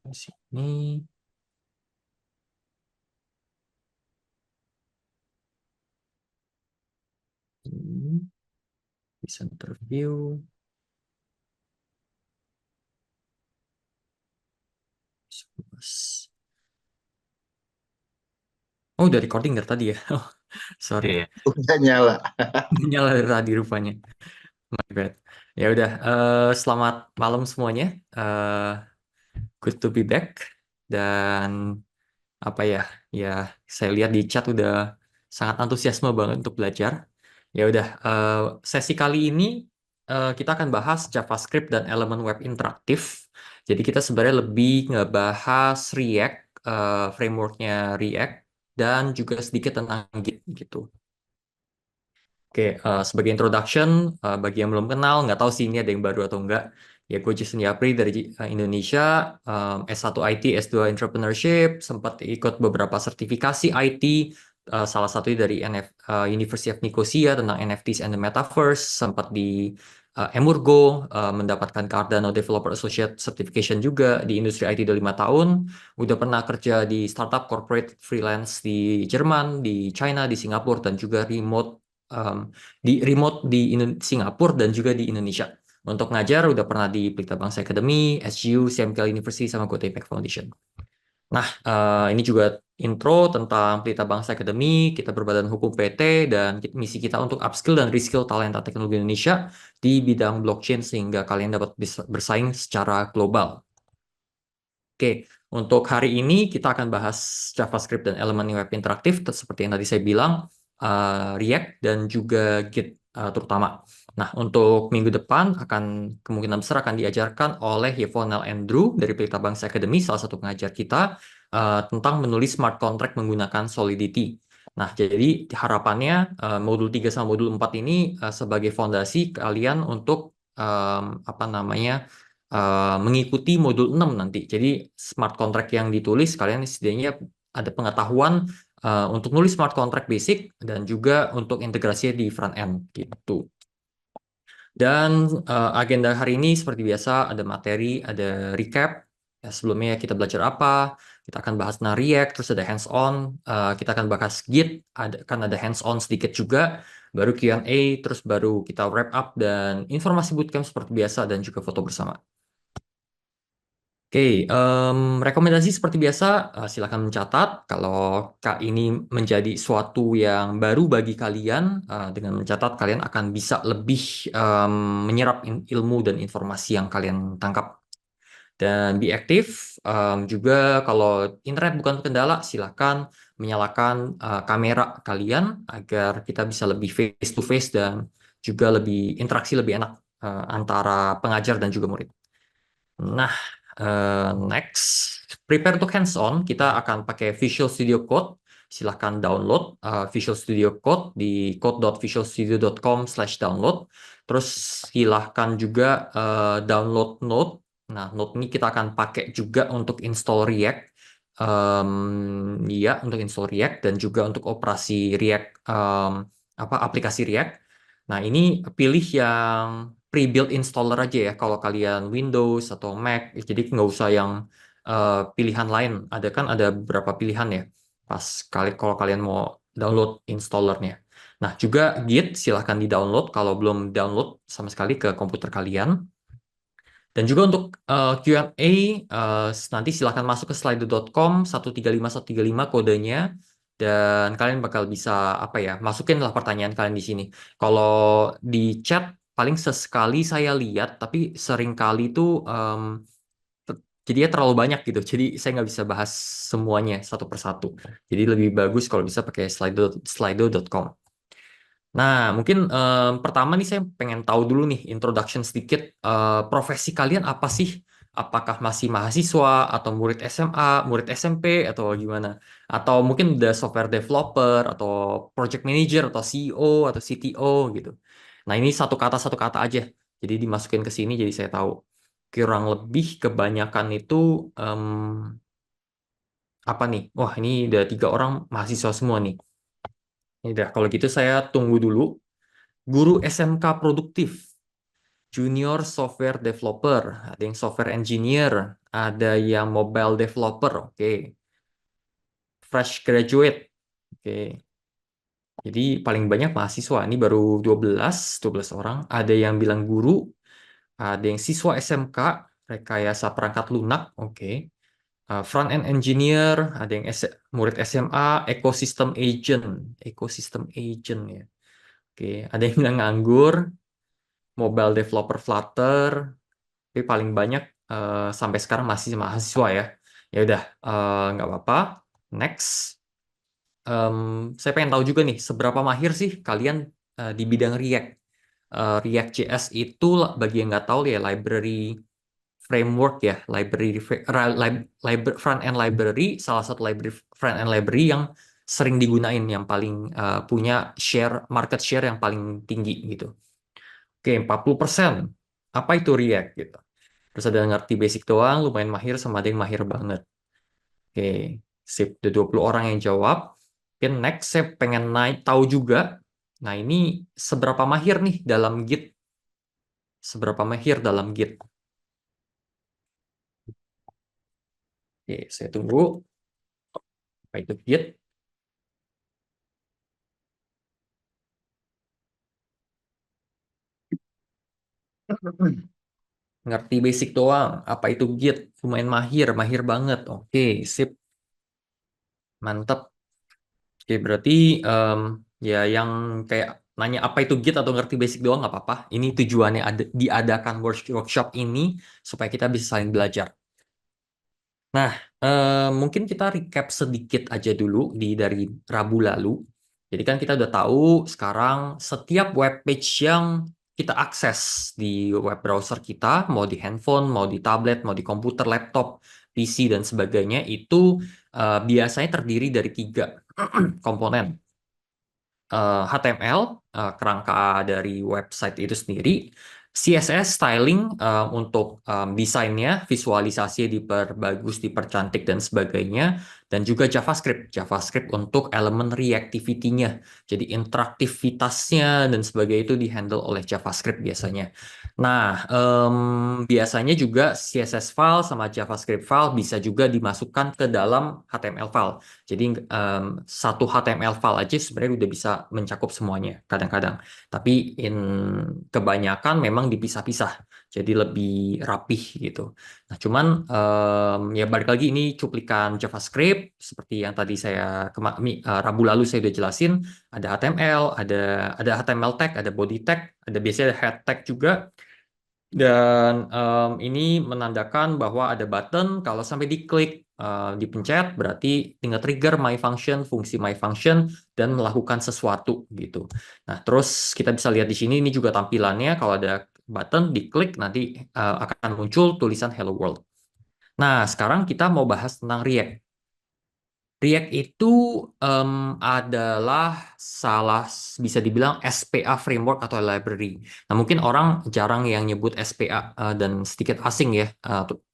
Di sini. Ini. Bisa interview. Oh, udah recording dari tadi ya. Oh, sorry. Iya. Udah nyala. Nyala dari tadi rupanya. My bad. Ya udah, selamat malam semuanya. Eh, Good to be back. Dan apa ya? Ya, saya lihat di chat udah sangat antusiasme banget untuk belajar. Ya udah, sesi kali ini kita akan bahas JavaScript dan elemen web interaktif. Jadi kita sebenarnya lebih ngebahas React, frameworknya React, dan juga sedikit tentang Git gitu. Oke, sebagai introduction, bagi yang belum kenal, nggak tahu sih ini ada yang baru atau enggak. Ya, gue Jason Yapri dari Indonesia, S1 IT, S2 Entrepreneurship, sempat ikut beberapa sertifikasi IT, salah satunya dari University of Nicosia tentang NFTs and the Metaverse, sempat di Emurgo, mendapatkan Cardano Developer Associate Certification juga di industri IT udah 5 tahun, udah pernah kerja di startup corporate freelance di Jerman, di China, di Singapura, dan juga remote di Singapura dan juga di Indonesia. Untuk ngajar udah pernah di Pelita Bangsa Academy, SGU, CMKL University, sama Go Tech Foundation. Nah, ini juga intro tentang Pelita Bangsa Academy. Kita berbadan hukum PT dan misi kita untuk upskill dan reskill talenta teknologi Indonesia di bidang blockchain sehingga kalian dapat bersaing secara global. Oke, untuk hari ini kita akan bahas JavaScript dan elemen web interaktif, seperti yang tadi saya bilang, React dan juga Git terutama. Nah, untuk minggu depan akan kemungkinan besar akan diajarkan oleh Yvonne Andrew dari Pelita Bangsa Academy, salah satu pengajar kita, tentang menulis smart contract menggunakan Solidity. Nah, jadi harapannya modul 3 sama modul 4 ini sebagai fondasi kalian untuk apa namanya mengikuti modul 6 nanti. Jadi smart contract yang ditulis kalian setidaknya ada pengetahuan untuk nulis smart contract basic dan juga untuk integrasinya di front end gitu. Dan agenda hari ini seperti biasa ada materi, ada recap. Ya, sebelumnya kita belajar apa, kita akan bahas tentang React, terus ada hands-on, kita akan bahas Git, kan ada hands-on sedikit juga, baru Q&A, terus baru kita wrap up dan informasi bootcamp seperti biasa dan juga foto bersama. Oke, rekomendasi seperti biasa, silakan mencatat. Kalau Kak ini menjadi suatu yang baru bagi kalian, dengan mencatat kalian akan bisa lebih menyerap ilmu dan informasi yang kalian tangkap. Dan be aktif, juga kalau internet bukan kendala, silakan menyalakan kamera kalian agar kita bisa lebih face to face dan juga lebih interaksi lebih enak antara pengajar dan juga murid. Nah, next, prepare untuk hands-on, kita akan pakai Visual Studio Code. Silahkan download Visual Studio Code di code.visualstudio.com/download. Terus silahkan juga download Node. Nah, Node ini kita akan pakai juga untuk install React. Iya, untuk install React dan juga untuk operasi React, aplikasi React. Nah, ini pilih yang pre-built installer aja ya kalau kalian Windows atau Mac. Jadi nggak usah yang pilihan lain. Ada beberapa pilihan ya. Pas kalau kalian mau download installernya. Nah, juga Git silahkan di-download kalau belum download sama sekali ke komputer kalian. Dan juga untuk Q&A, nanti silahkan masuk ke slido.com 135135 kodenya, dan kalian bakal bisa apa ya, masukinlah pertanyaan kalian di sini. Kalau di chat paling sesekali saya lihat, tapi sering kali itu jadinya terlalu banyak gitu. Jadi saya nggak bisa bahas semuanya satu persatu. Jadi lebih bagus kalau bisa pakai slido.com. Nah, mungkin pertama nih saya pengen tahu dulu nih, introduction sedikit, profesi kalian apa sih? Apakah masih mahasiswa atau murid SMA, murid SMP atau gimana? Atau mungkin udah software developer atau project manager atau CEO atau CTO gitu. Nah, ini satu kata aja. Jadi dimasukin ke sini jadi saya tahu. Kurang lebih kebanyakan itu em, apa nih? Wah, ini udah 3 orang mahasiswa semua nih. Ya udah, kalau gitu saya tunggu dulu. Guru SMK produktif. junior software developer, ada yang software engineer, ada yang mobile developer, oke. Fresh graduate, oke. Jadi paling banyak mahasiswa, ini baru 12 orang. Ada yang bilang guru, ada yang siswa SMK, rekayasa perangkat lunak, oke. Front end engineer, ada yang murid SMA, ecosystem agent ya. Oke, ada yang bilang nganggur, mobile developer Flutter, tapi paling banyak sampai sekarang masih mahasiswa ya. Ya udah, nggak apa-apa. Next. Em, saya pengen tahu juga nih, seberapa mahir sih kalian di bidang React? React.js itu bagi yang nggak tahu ya, library framework ya, front end library, salah satu library front end library yang sering digunain, yang paling punya market share yang paling tinggi gitu. Oke, 40%. Apa itu React gitu? Terus ada yang ngerti basic doang, lumayan mahir, sama ada yang mahir banget. Oke, sip. Ada 20 orang yang jawab. Oke, next saya pengen tahu juga. Nah, ini seberapa mahir nih dalam Git? Seberapa mahir dalam Git? Oke, saya tunggu. Apa itu Git? Ngerti basic doang. Apa itu Git? Lumayan mahir, mahir banget. Oke, sip. Mantap. Oke, berarti ya yang kayak nanya apa itu Git atau ngerti basic doang nggak apa-apa. Ini tujuannya diadakan workshop ini supaya kita bisa saling belajar. Nah, mungkin kita recap sedikit aja dulu dari Rabu lalu. Jadi kan kita udah tahu sekarang setiap web page yang kita akses di web browser kita, mau di handphone, mau di tablet, mau di komputer, laptop, PC, dan sebagainya, itu biasanya terdiri dari tiga komponen. HTML, kerangka dari website itu sendiri, CSS, styling untuk desainnya, visualisasi diperbagus, dipercantik, dan sebagainya, dan juga JavaScript. JavaScript untuk elemen reactivity-nya. Jadi interaktivitasnya dan sebagainya itu dihandle oleh JavaScript biasanya. Nah, biasanya juga CSS file sama JavaScript file bisa juga dimasukkan ke dalam HTML file. Jadi satu HTML file aja sebenarnya udah bisa mencakup semuanya kadang-kadang. Tapi kebanyakan memang dipisah-pisah. Jadi lebih rapih gitu. Nah, cuman ya balik lagi ini cuplikan JavaScript seperti yang tadi saya Rabu lalu saya udah jelasin. Ada HTML, ada HTML tag, ada body tag, ada biasanya ada head tag juga. Dan ini menandakan bahwa ada button, kalau sampai diklik, dipencet, berarti tinggal trigger my function, fungsi my function, dan melakukan sesuatu gitu. Nah, terus kita bisa lihat di sini, ini juga tampilannya, kalau ada button, diklik, nanti akan muncul tulisan Hello World. Nah, sekarang kita mau bahas tentang React. React itu adalah bisa dibilang SPA framework atau library. Nah, mungkin orang jarang yang nyebut SPA dan sedikit asing ya,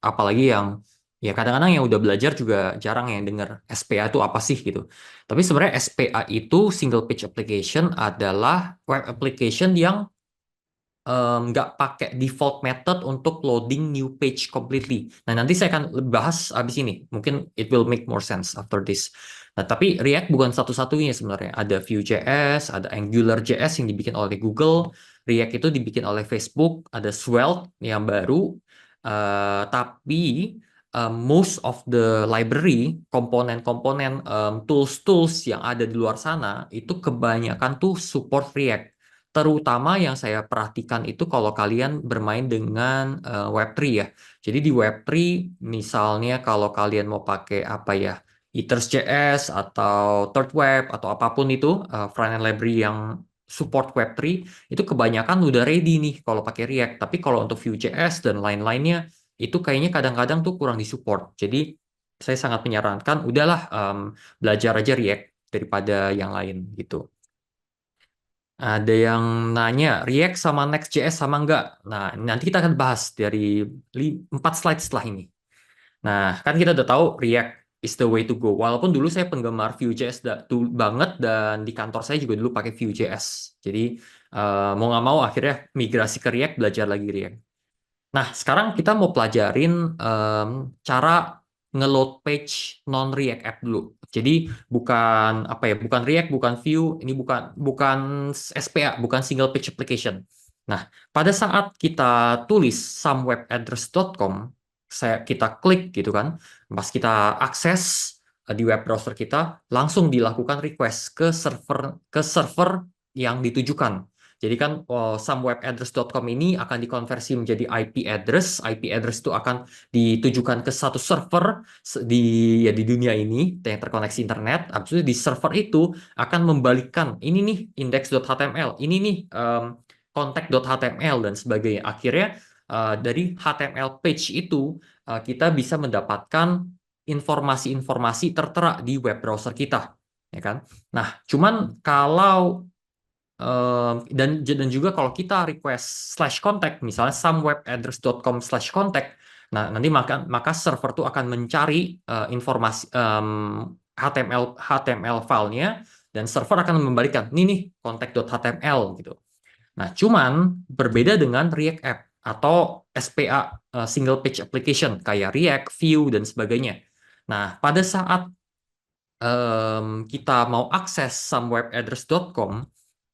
apalagi yang ya kadang-kadang yang udah belajar juga jarang yang dengar SPA itu apa sih gitu. Tapi sebenarnya SPA itu single page application adalah web application yang nggak pakai default method untuk loading new page completely. Nah, nanti saya akan bahas abis ini. Mungkin it will make more sense after this. Nah, tapi React bukan satu-satunya sebenarnya. Ada Vue.js, ada AngularJS yang dibikin oleh Google. React itu dibikin oleh Facebook. Ada Svelte yang baru. Tapi most of the library, komponen-komponen, tools-tools yang ada di luar sana, itu kebanyakan tuh support React. Terutama yang saya perhatikan itu kalau kalian bermain dengan Web3 ya. Jadi di Web3 misalnya kalau kalian mau pakai apa ya, Ethers.js atau Third Web atau apapun itu front-end library yang support Web3 itu kebanyakan udah ready nih kalau pakai React. Tapi kalau untuk Vue.js dan lain-lainnya itu kayaknya kadang-kadang tuh kurang disupport. Jadi saya sangat menyarankan udahlah belajar aja React daripada yang lain gitu. Ada yang nanya, React sama Next.js sama enggak? Nah, nanti kita akan bahas dari 4 slide setelah ini. Nah, kan kita udah tahu React. is the way to go. Walaupun dulu saya penggemar Vue.js banget, dan di kantor saya juga dulu pakai Vue.js. Jadi mau nggak mau akhirnya migrasi ke React, belajar lagi React. Nah, sekarang kita mau pelajarin cara nge-load page non-React app dulu. Jadi bukan apa ya, bukan React, bukan Vue, ini bukan bukan SPA, bukan single page application. Nah, pada saat kita tulis somewebAddress.com, kita klik gitu kan, pas kita akses di web browser kita, langsung dilakukan request ke server yang ditujukan. Jadi kan somewebAddress.com ini akan dikonversi menjadi IP address. IP address itu akan ditujukan ke satu server di dunia ini yang terkoneksi internet. Habis itu di server itu akan membalikkan ini nih index.html, ini nih contact.html dan sebagainya. Akhirnya dari HTML page itu kita bisa mendapatkan informasi-informasi tertera di web browser kita, ya kan? Nah, cuman kalau dan juga kalau kita request /contact, misalnya somewebAddress.com/contact, nah nanti maka server tuh akan mencari informasi HTML filenya, dan server akan membalikan ini nih contact.html gitu. Nah, cuman berbeda dengan React App atau SPA, single page application kayak React, Vue dan sebagainya. Nah, pada saat kita mau akses somewebAddress.com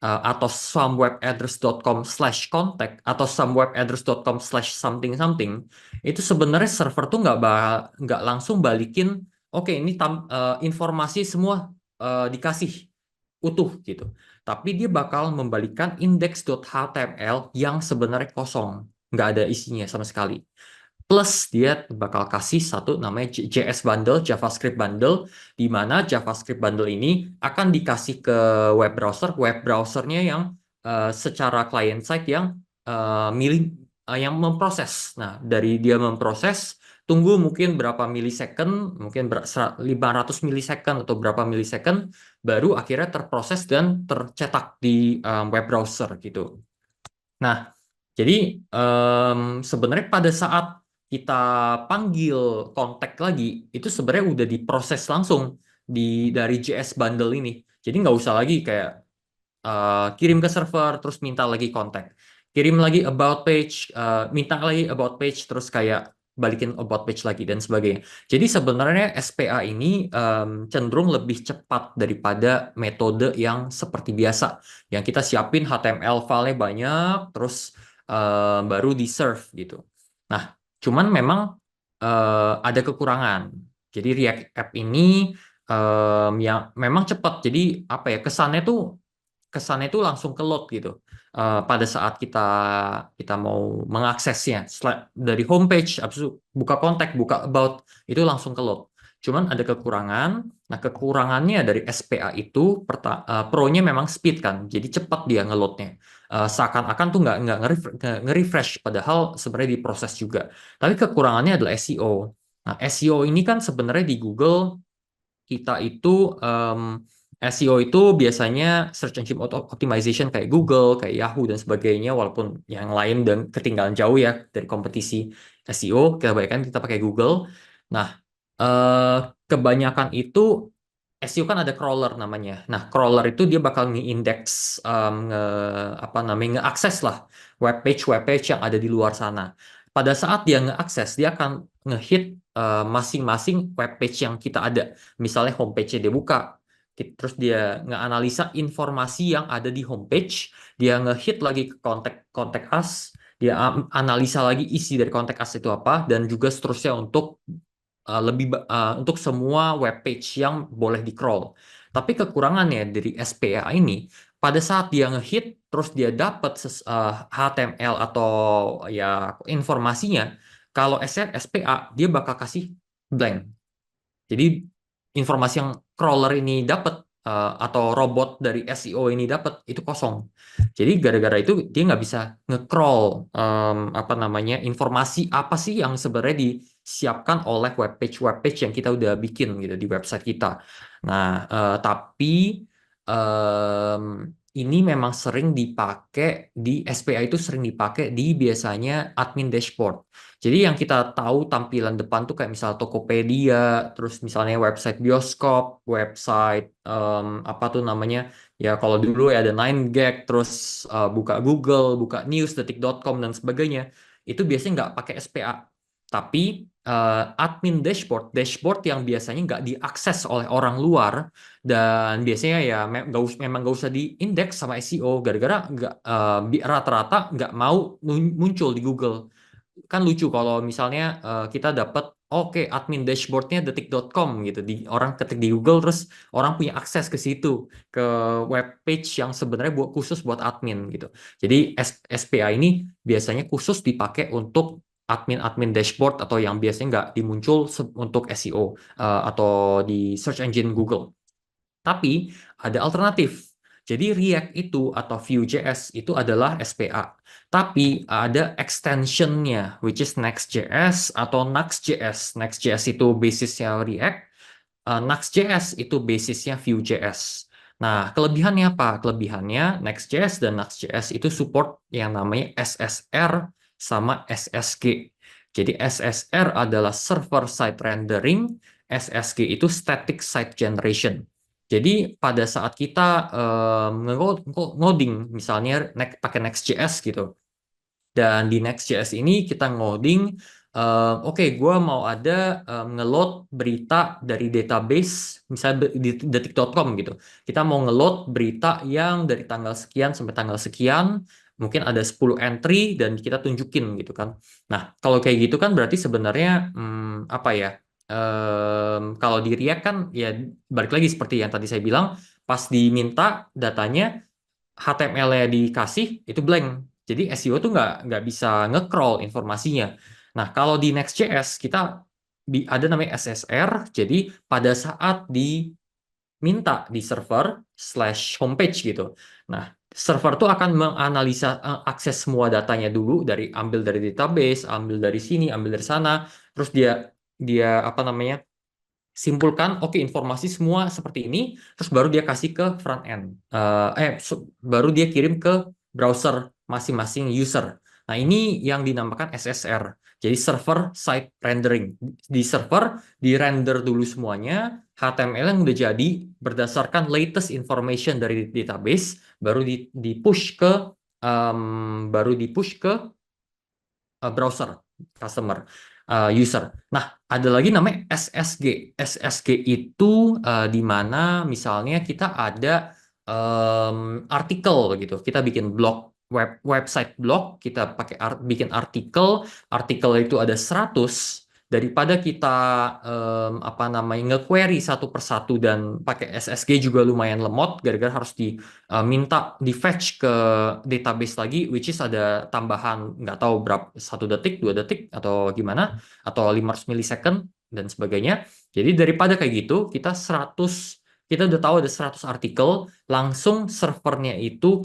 atau somewebAddress.com/contact atau somewebAddress.com/something something, itu sebenarnya server tuh nggak langsung balikin, oke ini informasi semua dikasih utuh gitu, tapi dia bakal membalikan index.html yang sebenarnya kosong, nggak ada isinya sama sekali. Plus dia bakal kasih satu namanya JS bundle, JavaScript bundle, di mana JavaScript bundle ini akan dikasih ke web browsernya yang secara client side yang yang memproses. Nah, dari dia memproses, tunggu mungkin berapa milisecond, mungkin 500 milisecond atau berapa milisecond, baru akhirnya terproses dan tercetak di web browser gitu. Nah, jadi sebenarnya pada saat kita panggil kontak lagi, itu sebenarnya udah diproses langsung dari JS bundle ini. Jadi nggak usah lagi kayak kirim ke server terus minta lagi kontak, kirim lagi about page, minta lagi about page terus kayak balikin about page lagi dan sebagainya. Jadi sebenarnya SPA ini cenderung lebih cepat daripada metode yang seperti biasa, yang kita siapin HTML file-nya banyak terus baru di serve gitu. Nah, cuman memang ada kekurangan. Jadi React App ini yang memang cepat. Jadi apa ya, kesannya tuh langsung ke load gitu. Pada saat kita kita mau mengaksesnya dari homepage, habis itu buka kontak, buka about, itu langsung ke load. Cuman ada kekurangan. Nah, kekurangannya dari SPA itu pro-nya memang speed kan. Jadi cepat dia ngeloadnya. Seakan-akan tuh nggak nge-refresh, padahal sebenarnya diproses juga. Tapi kekurangannya adalah SEO. Nah, SEO ini kan sebenarnya di Google kita itu SEO itu biasanya search engine optimization kayak Google, kayak Yahoo dan sebagainya, walaupun yang lain dan ketinggalan jauh ya dari kompetisi SEO, kebanyakan kita pakai Google. Nah, kebanyakan itu SEO kan ada crawler namanya. Nah, crawler itu dia bakal nge-index, apa namanya, nge-akses lah web page yang ada di luar sana. Pada saat dia nge-akses, dia akan nge-hit masing-masing web page yang kita ada. Misalnya homepage-nya dia buka, terus dia nge-analisa informasi yang ada di homepage, dia nge-hit lagi ke kontak us, dia analisa lagi isi dari kontak us itu apa, dan juga seterusnya untuk untuk semua web page yang boleh di crawl. Tapi kekurangannya dari SPA ini, pada saat dia ngehit terus dia dapat HTML atau ya informasinya, kalau SPA dia bakal kasih blank. Jadi informasi yang crawler ini dapat atau robot dari SEO ini dapat itu kosong. Jadi gara-gara itu dia nggak bisa nge-crawl apa namanya, informasi apa sih yang sebenarnya disiapkan oleh web page yang kita udah bikin gitu di website kita. Nah, tapi em, ini memang sering dipakai di SPA, itu sering dipakai di biasanya admin dashboard. Jadi yang kita tahu tampilan depan tuh kayak misal Tokopedia, terus misalnya website bioskop, website apa tuh namanya? Ya kalau dulu ya ada 9gag, terus buka Google, buka news, detik.com dan sebagainya. Itu biasanya nggak pakai SPA. Tapi admin dashboard yang biasanya nggak diakses oleh orang luar, dan biasanya ya memang nggak usah diindeks sama SEO gara-gara nggak rata-rata nggak mau muncul di Google. Kan lucu kalau misalnya kita dapat oke admin dashboardnya detik.com gitu, orang ketik di Google terus orang punya akses ke situ, ke web page yang sebenarnya khusus buat admin gitu. Jadi SPA ini biasanya khusus dipakai untuk admin dashboard atau yang biasanya nggak dimuncul untuk SEO atau di search engine Google. Tapi ada alternatif. Jadi React itu atau Vue.js itu adalah SPA. Tapi ada extensionnya, which is Next.js atau Nuxt.js. Next.js itu basisnya React, Nuxt.js itu basisnya Vue.js. Nah, kelebihannya apa? Kelebihannya Next.js dan Nuxt.js itu support yang namanya SSR sama SSG. Jadi SSR adalah server side rendering, SSG itu static site generation. Jadi pada saat kita ngoding, misalnya pakai Next.js gitu, dan di Next.js ini kita ngoding, oke, gue mau ada ngeload berita dari database, misalnya di detik.com gitu. Kita mau ngeload berita yang dari tanggal sekian sampai tanggal sekian, mungkin ada 10 entry dan kita tunjukin gitu kan. Nah, kalau kayak gitu kan berarti sebenarnya apa ya? Kalau di React kan ya balik lagi seperti yang tadi saya bilang, pas diminta datanya HTML-nya dikasih itu blank. Jadi SEO tuh nggak bisa nge-crawl informasinya. Nah, kalau di Next.js kita ada namanya SSR. Jadi pada saat diminta di server slash homepage gitu. Nah, server tuh akan menganalisa akses semua datanya dulu, ambil dari database, ambil dari sini, ambil dari sana, terus dia dia apa namanya? Simpulkan, oke, informasi semua seperti ini, terus baru dia kasih ke front end. Baru dia kirim ke browser masing-masing user. Nah, ini yang dinamakan SSR. Jadi server side rendering. Di server di render dulu semuanya, HTML yang udah jadi berdasarkan latest information dari database, baru di push ke browser customer user. Nah, ada lagi namanya SSG. SSG itu di mana misalnya kita ada artikel gitu. Kita bikin blog, website blog, kita pakai bikin artikel itu ada 100, daripada kita apa namanya nge-query satu persatu dan pakai SSG juga lumayan lemot gara-gara harus minta di fetch ke database lagi, which is ada tambahan nggak tahu berapa, 1 detik 2 detik atau gimana, atau 500 millisecond dan sebagainya. Jadi daripada kayak gitu kita udah tahu ada 100 artikel, langsung servernya itu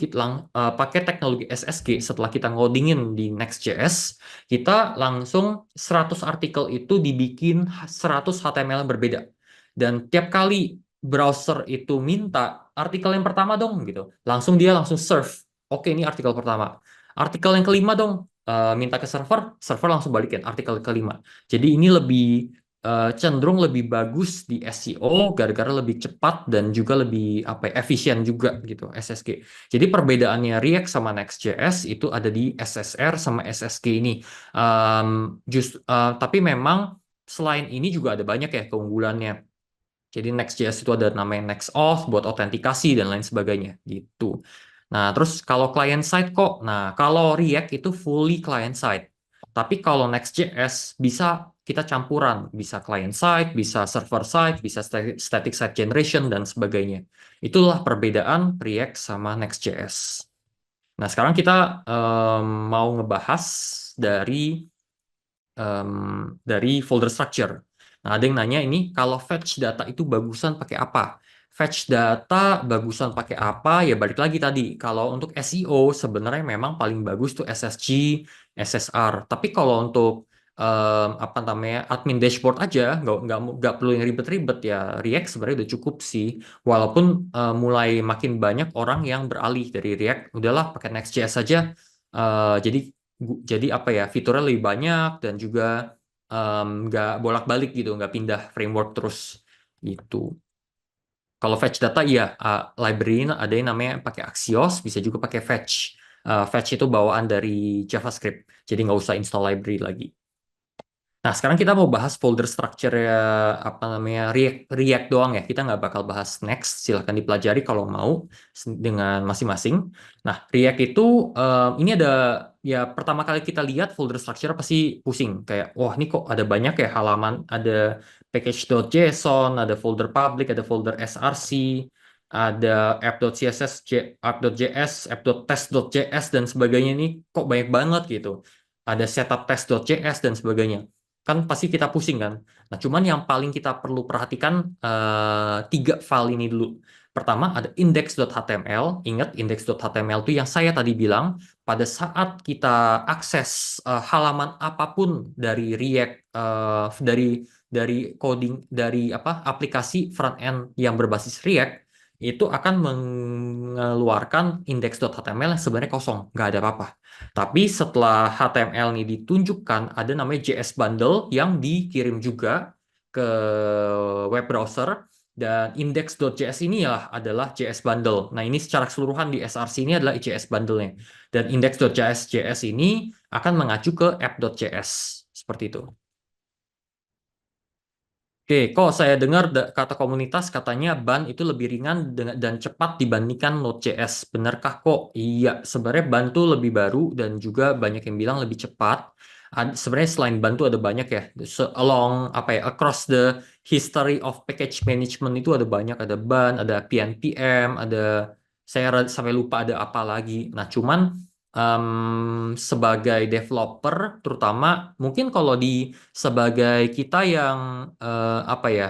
pakai teknologi SSG. Setelah kita ngodingin di Next.js, kita langsung 100 artikel itu dibikin 100 HTML yang berbeda. Dan tiap kali browser itu minta artikel yang pertama dong gitu, dia langsung serve. Oke, ini artikel pertama. Artikel yang kelima dong, minta ke server langsung balikin artikel kelima. Jadi ini cenderung lebih bagus di SEO gara-gara lebih cepat dan juga lebih apa ya, efisien juga gitu SSG. Jadi perbedaannya React sama Next.js itu ada di SSR sama SSG ini. Tapi memang selain ini juga ada banyak ya keunggulannya. Jadi Next.js itu ada namanya Next.auth buat autentikasi dan lain sebagainya gitu. Nah, terus kalau client side kok? Nah, kalau React itu fully client side. Tapi kalau Next.js bisa kita campuran, bisa client side, bisa server side, bisa static site generation dan sebagainya. Itulah perbedaan React sama Next.js. Nah, sekarang kita mau ngebahas dari folder structure. Nah, ada yang nanya ini, kalau fetch data itu bagusan pakai apa? Fetch data bagusan pakai apa? Ya balik lagi tadi, kalau untuk SEO sebenarnya memang paling bagus tuh SSG, SSR. Tapi kalau untuk apa namanya admin dashboard aja, nggak perlu yang ribet-ribet ya. React sebenarnya udah cukup sih. Walaupun mulai makin banyak orang yang beralih dari React, udahlah pakai Next.js saja. Jadi apa ya, fiturnya lebih banyak dan juga nggak bolak-balik gitu, nggak pindah framework terus gitu. Kalau fetch data, iya, library ada yang namanya pakai Axios, bisa juga pakai fetch. Fetch itu bawaan dari JavaScript, jadi nggak usah install library lagi. Nah, sekarang kita mau bahas folder structure ya, apa namanya, React doang ya. Kita nggak bakal bahas Next. Silahkan dipelajari kalau mau dengan masing-masing. Nah, React itu ini ada ya pertama kali kita lihat folder structure pasti pusing. Kayak, wah ini kok ada banyak ya halaman, ada package.json, ada folder public, ada folder src, ada app.css, app.js, app.test.js dan sebagainya. Ini kok banyak banget gitu. Ada setup test.js dan sebagainya, kan pasti kita pusing kan. Nah, cuman yang paling kita perlu perhatikan tiga file ini dulu. Pertama ada index.html. Ingat index.html itu yang saya tadi bilang, pada saat kita akses halaman apapun dari React, dari coding, dari apa aplikasi front end yang berbasis React, itu akan mengeluarkan index.html yang sebenarnya kosong, nggak ada apa-apa. Tapi setelah HTML ini ditunjukkan, ada namanya JS bundle yang dikirim juga ke web browser, dan index.js ini ya adalah JS bundle. Nah, ini secara keseluruhan di src ini adalah JS bundle-nya. Dan index.js ini akan mengacu ke app.js. Seperti itu. Oke, kok saya dengar kata komunitas katanya ban itu lebih ringan dan cepat dibandingkan Node.js. Benarkah kok? Iya, sebenarnya ban tuh lebih baru dan juga banyak yang bilang lebih cepat. Sebenarnya selain ban tuh ada banyak ya. Along apa ya, across the history of package management itu ada banyak. Ada ban, ada PNPM, ada saya sampai lupa ada apa lagi. Nah, cuman sebagai developer terutama mungkin kalau di sebagai kita yang apa ya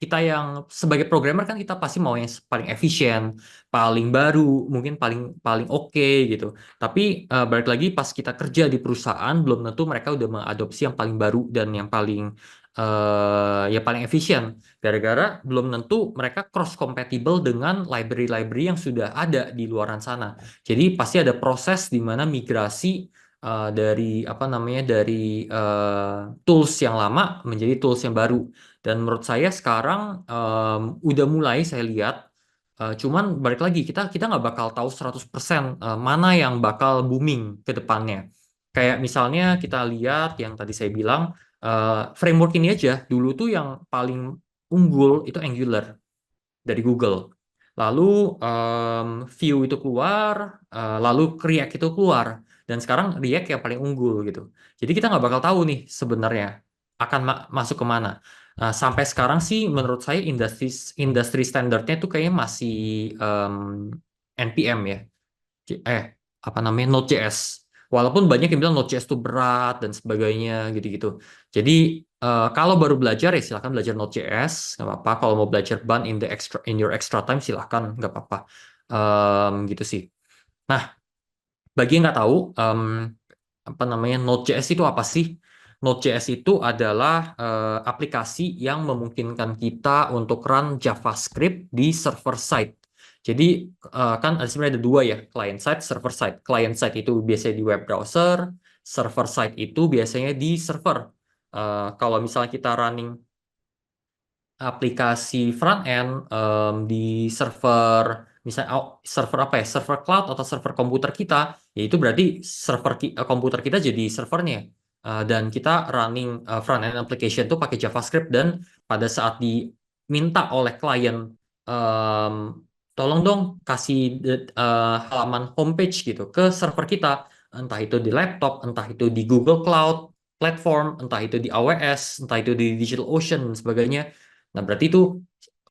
kita yang sebagai programmer kan kita pasti mau yang paling efisien, paling baru, mungkin paling paling oke gitu. Tapi balik lagi pas kita kerja di perusahaan belum tentu mereka udah mengadopsi yang paling baru dan yang paling ya paling efisien. Gara-gara belum tentu mereka cross compatible dengan library-library yang sudah ada di luaran sana. Jadi pasti ada proses di mana migrasi dari apa namanya dari tools yang lama menjadi tools yang baru. Dan menurut saya sekarang udah mulai saya lihat, cuman balik lagi kita nggak bakal tahu 100% mana yang bakal booming ke depannya. Kayak misalnya kita lihat yang tadi saya bilang, framework ini aja dulu tuh yang paling unggul itu Angular dari Google. Lalu Vue itu keluar, lalu React itu keluar, dan sekarang React yang paling unggul gitu. Jadi kita nggak bakal tahu nih sebenarnya akan masuk kemana. Sampai sekarang sih menurut saya industri standarnya tuh kayaknya masih em, NPM ya. Eh apa namanya Node.js. Walaupun banyak yang bilang Node.js itu berat dan sebagainya gitu-gitu. Jadi kalau baru belajar ya silahkan belajar Node.js, nggak apa-apa. Kalau mau belajar ban in your extra time silahkan, nggak apa-apa. Gitu sih. Nah, bagi yang nggak tahu apa namanya Node.js itu apa sih? Node.js itu adalah aplikasi yang memungkinkan kita untuk run JavaScript di server side. Jadi kan sebenarnya ada dua ya, client side, server side. Client side itu biasanya di web browser, server side itu biasanya di server. Kalau misalnya kita running aplikasi front end di server, misalnya server apa ya, server cloud atau server komputer kita, ya itu berarti komputer kita jadi servernya. Dan kita running front end application itu pakai JavaScript, dan pada saat diminta oleh klien, em, tolong dong kasih halaman homepage gitu ke server kita, entah itu di laptop, entah itu di Google Cloud platform, entah itu di AWS, entah itu di DigitalOcean dan sebagainya. Nah, berarti itu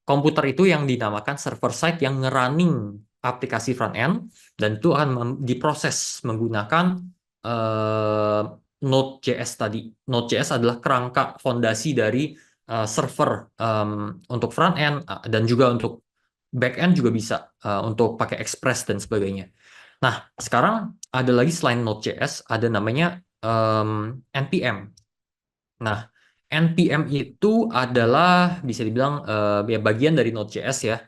komputer itu yang dinamakan server side yang ngerunning aplikasi front end, dan itu akan diproses menggunakan eh, Node.js tadi. Node.js adalah kerangka fondasi dari server untuk front end, dan juga untuk back end juga bisa untuk pakai Express dan sebagainya. Nah, sekarang ada lagi selain Node.js, ada namanya NPM. Nah, NPM itu adalah bisa dibilang ya bagian dari Node.js ya.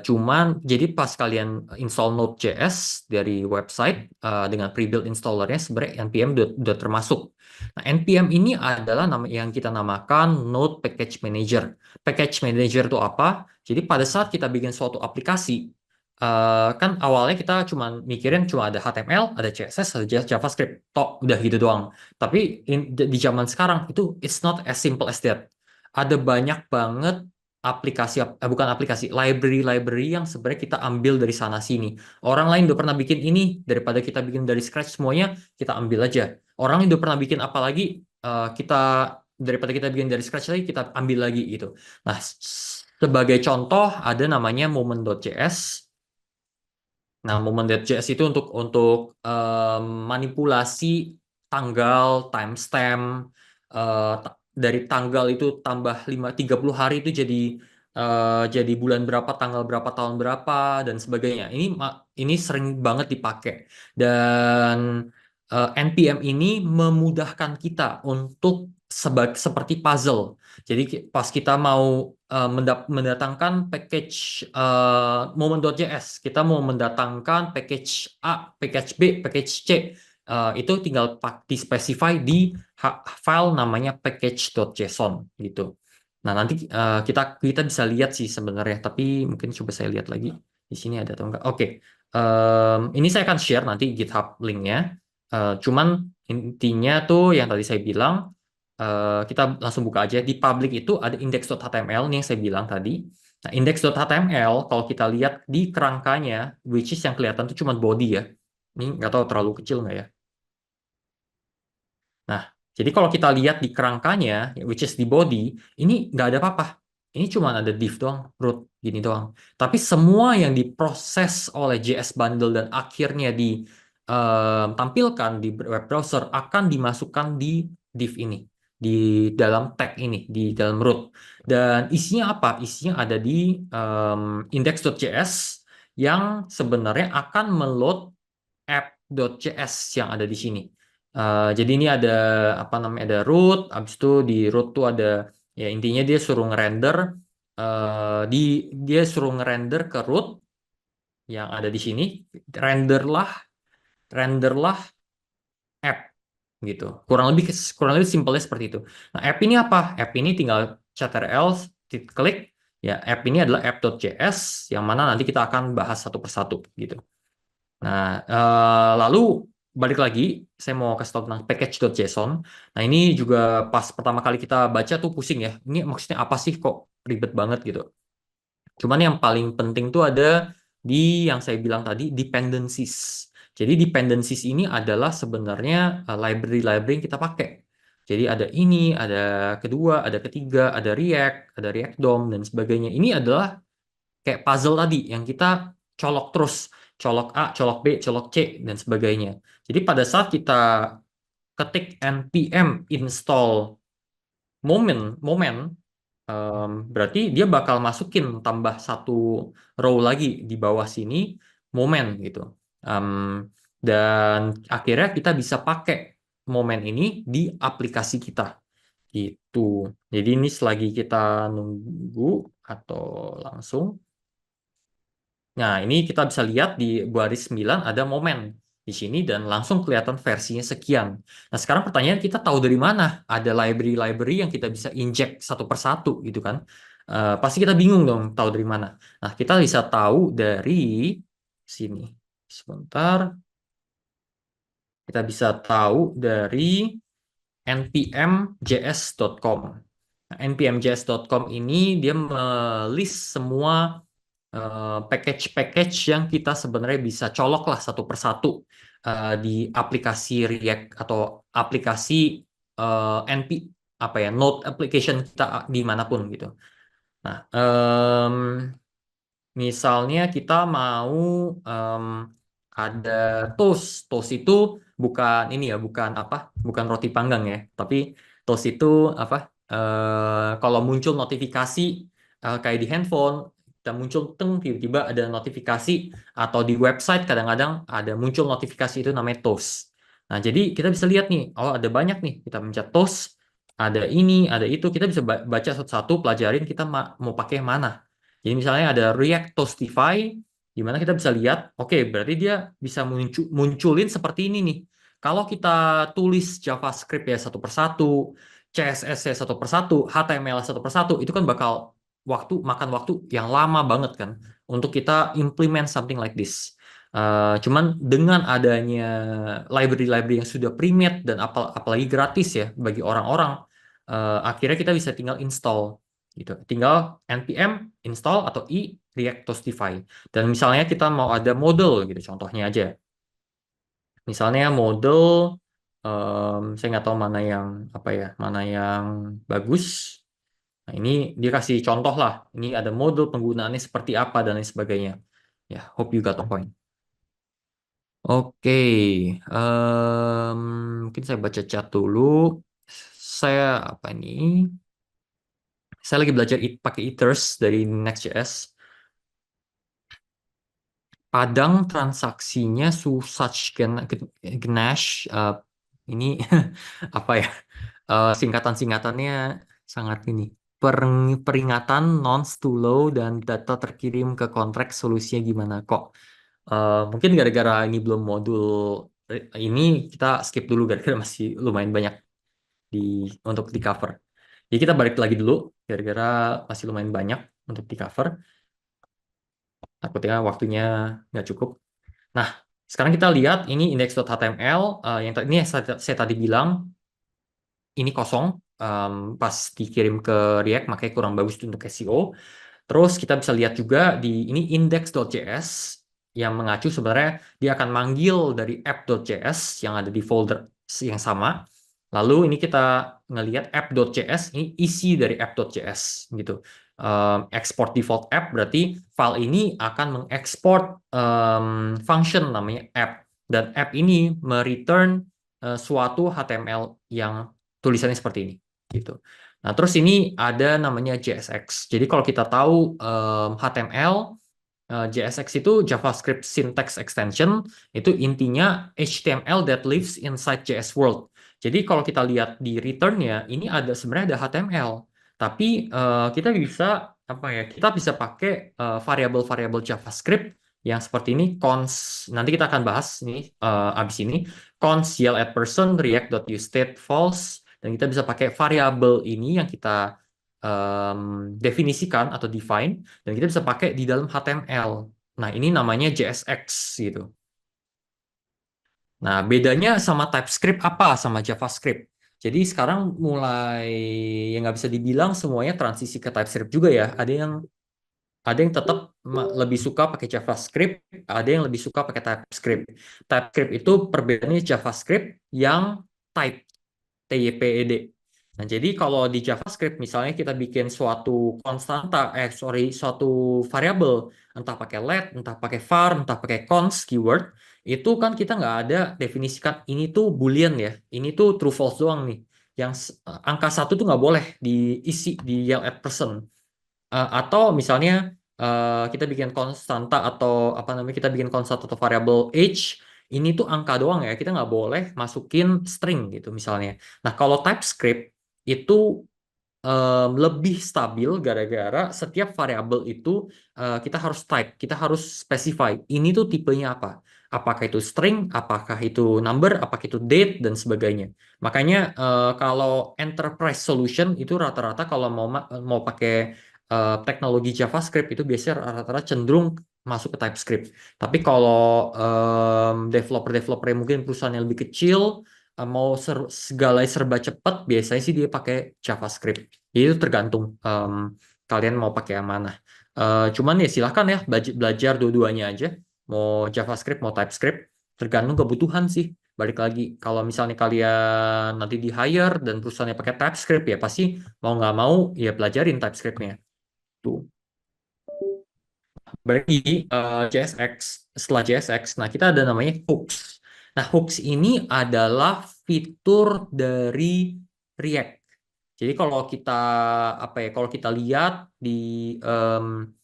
Cuman jadi pas kalian install Node.js dari website dengan pre-built installernya sebenarnya NPM udah termasuk. Nah, NPM ini adalah nama yang kita namakan Node Package Manager. Package Manager itu apa? Jadi pada saat kita bikin suatu aplikasi, kan awalnya kita mikirin cuma ada HTML, ada CSS, ada JavaScript, tok udah gitu doang. Tapi di zaman sekarang itu it's not as simple as that. Ada banyak banget aplikasi, bukan aplikasi, library-library yang sebenarnya kita ambil dari sana sini. Orang lain udah pernah bikin ini, daripada kita bikin dari scratch semuanya, kita ambil aja. Orang lain udah pernah bikin apa lagi, kita daripada kita bikin dari scratch lagi, kita ambil lagi gitu. Nah, sebagai contoh ada namanya Moment.js. Nah, Moment.js itu manipulasi tanggal, timestamp, dari tanggal itu tambah 30 hari itu jadi bulan berapa, tanggal berapa, tahun berapa dan sebagainya. Ini sering banget dipakai dan NPM ini memudahkan kita untuk seperti puzzle. Jadi pas kita mau mendatangkan package Moment.js, kita mau mendatangkan package A, package B, package C, itu tinggal di-specify di file namanya package.json gitu. Nah, nanti kita bisa lihat sih sebenarnya, tapi mungkin coba saya lihat lagi di sini ada atau enggak. Oke. Ini saya akan share nanti GitHub linknya. Cuman intinya tuh yang tadi saya bilang, kita langsung buka aja. Di public itu ada index.html nih yang saya bilang tadi. Nah, index.html kalau kita lihat di kerangkanya, which is yang kelihatan tuh cuma body ya. Ini nggak tahu terlalu kecil nggak ya. Nah, jadi kalau kita lihat di kerangkanya, which is di body, ini nggak ada apa-apa. Ini cuma ada div doang, root, gini doang. Tapi semua yang diproses oleh JS Bundle dan akhirnya ditampilkan di web browser akan dimasukkan di div ini, di dalam tag ini, di dalam root. Dan isinya apa? Isinya ada di index.js yang sebenarnya akan meload app.js yang ada di sini. Jadi ini ada apa namanya, ada root, habis itu di root tuh ada ya intinya dia suruh ngerender dia suruh ngerender ke root yang ada di sini, renderlah renderlah app gitu. Kurang lebih simpelnya seperti itu. Nah, app ini apa? App ini tinggal ctrl klik ya, app ini adalah app.js yang mana nanti kita akan bahas satu persatu gitu. Nah, lalu balik lagi, saya mau kasih tahu tentang package.json. Nah, ini juga pas pertama kali kita baca tuh pusing ya. Ini maksudnya apa sih kok ribet banget gitu. Cuman yang paling penting tuh ada di yang saya bilang tadi, dependencies. Jadi dependencies ini adalah sebenarnya library-library yang kita pakai. Jadi ada ini, ada kedua, ada ketiga, ada React DOM dan sebagainya. Ini adalah kayak puzzle tadi yang kita colok terus, colok A, colok B, colok C dan sebagainya. Jadi pada saat kita ketik npm install moment, berarti dia bakal masukin tambah satu row lagi di bawah sini moment gitu. Em, dan akhirnya kita bisa pakai momen ini di aplikasi kita gitu. Jadi ini selagi kita nunggu atau langsung. Nah, ini kita bisa lihat di baris 9 ada momen di sini dan langsung kelihatan versinya sekian. Nah, sekarang pertanyaan kita tahu dari mana ada library-library yang kita bisa inject satu persatu gitu kan. Pasti kita bingung dong tahu dari mana. Nah, kita bisa tahu dari sini. Sebentar. Kita bisa tahu dari npmjs.com. Nah, npmjs.com ini dia melist semua package-package yang kita sebenarnya bisa colok lah satu persatu di aplikasi React atau aplikasi NP apa ya, Node application kita dimanapun gitu. Nah, misalnya kita mau em, ada toast. Toast itu bukan ini ya, bukan roti panggang ya. Tapi toast itu apa? Kalau muncul notifikasi kayak di handphone, kita muncul teng tiba-tiba ada notifikasi atau di website kadang-kadang ada muncul notifikasi itu namanya toast. Nah, jadi kita bisa lihat nih, oh ada banyak nih. Kita pencet toast. ada ini, ada itu, kita bisa baca satu-satu, pelajarin kita mau pakai yang mana. Jadi misalnya ada React Toastify, di mana kita bisa lihat, oke, berarti dia bisa munculin seperti ini nih. Kalau kita tulis JavaScript ya satu persatu, CSS ya satu persatu, HTML satu persatu, itu kan bakal makan waktu yang lama banget kan untuk kita implement something like this. Cuman dengan adanya library-library yang sudah pre-made dan apalagi gratis ya bagi orang-orang, akhirnya kita bisa tinggal install gitu. Tinggal npm install atau i React Toastify. Dan misalnya kita mau ada model gitu, contohnya aja. Misalnya model, saya nggak tahu mana yang apa ya, mana yang bagus. Nah, ini dia kasih contoh lah. Ini ada model penggunaannya seperti apa dan lain sebagainya. Ya, hope you got the point. Oke, mungkin saya baca chat dulu. Saya apa ini? Saya lagi belajar pakai ethers dari Next.js. Padang transaksinya such Gnash. Ini apa ya? Singkatan-singkatannya sangat ini. Peringatan nonce to low dan data terkirim ke kontrak, solusinya gimana kok? Mungkin gara-gara ini belum modul ini, kita skip dulu gara-gara masih lumayan banyak di untuk di cover. Jadi kita balik lagi dulu gara-gara masih lumayan banyak untuk di cover. Takutnya waktunya nggak cukup. Nah, sekarang kita lihat ini index.html, yang ini saya tadi bilang ini kosong, pas dikirim ke React makanya kurang bagus untuk SEO. Terus kita bisa lihat juga di ini index.js yang mengacu sebenarnya dia akan manggil dari app.js yang ada di folder yang sama. Lalu ini kita ngelihat app.js, ini isi dari app.js gitu. Export default app berarti file ini akan mengekspor function namanya app, dan app ini mereturn suatu HTML yang tulisannya seperti ini gitu. Nah, terus ini ada namanya JSX. Jadi kalau kita tahu HTML, JSX itu JavaScript Syntax Extension, itu intinya HTML that lives inside JS World. Jadi kalau kita lihat di return-nya, ini ada sebenarnya ada HTML, tapi kita bisa apa ya? Kita bisa pakai variabel-variabel JavaScript yang seperti ini. Nanti kita akan bahas ini abis ini. Const yell at person react.useState false, dan kita bisa pakai variabel ini yang kita definisikan atau define, dan kita bisa pakai di dalam HTML. Nah, ini namanya JSX gitu. Nah, bedanya sama TypeScript apa sama JavaScript? Jadi sekarang mulai yang nggak bisa dibilang semuanya transisi ke TypeScript juga ya. Ada yang tetap lebih suka pakai JavaScript, ada yang lebih suka pakai TypeScript. TypeScript itu perbedaannya JavaScript yang type, TYPED. Nah, jadi kalau di JavaScript misalnya kita bikin suatu variabel, entah pakai let, entah pakai var, entah pakai const keyword, itu kan kita nggak ada definisikan ini tuh boolean ya, ini tuh true false doang nih. Yang angka satu tuh nggak boleh diisi di yell at person. Atau misalnya kita bikin konstanta atau apa namanya, kita bikin konstanta atau variabel age, ini tuh angka doang ya, kita nggak boleh masukin string gitu misalnya. Nah, kalau TypeScript itu lebih stabil gara-gara setiap variabel itu kita harus type, kita harus specify ini tuh tipenya apa. Apakah itu string, apakah itu number, apakah itu date dan sebagainya. Makanya kalau enterprise solution itu rata-rata kalau mau pakai teknologi JavaScript itu biasanya rata-rata cenderung masuk ke TypeScript. Tapi kalau developer-developer yang mungkin perusahaan yang lebih kecil, mau segala serba cepat, biasanya sih dia pakai JavaScript. Jadi itu tergantung kalian mau pakai yang mana. Cuman ya silahkan ya belajar dua-duanya aja. Mau JavaScript, mau TypeScript. Tergantung kebutuhan sih. Balik lagi, kalau misalnya kalian nanti di hire dan perusahaannya pakai TypeScript, ya pasti mau nggak mau ya pelajarin TypeScript-nya. Tuh. Berarti JSX, setelah JSX, nah kita ada namanya hooks. Nah, hooks ini adalah fitur dari React. Jadi kalau kita apa ya, kalau kita lihat di em,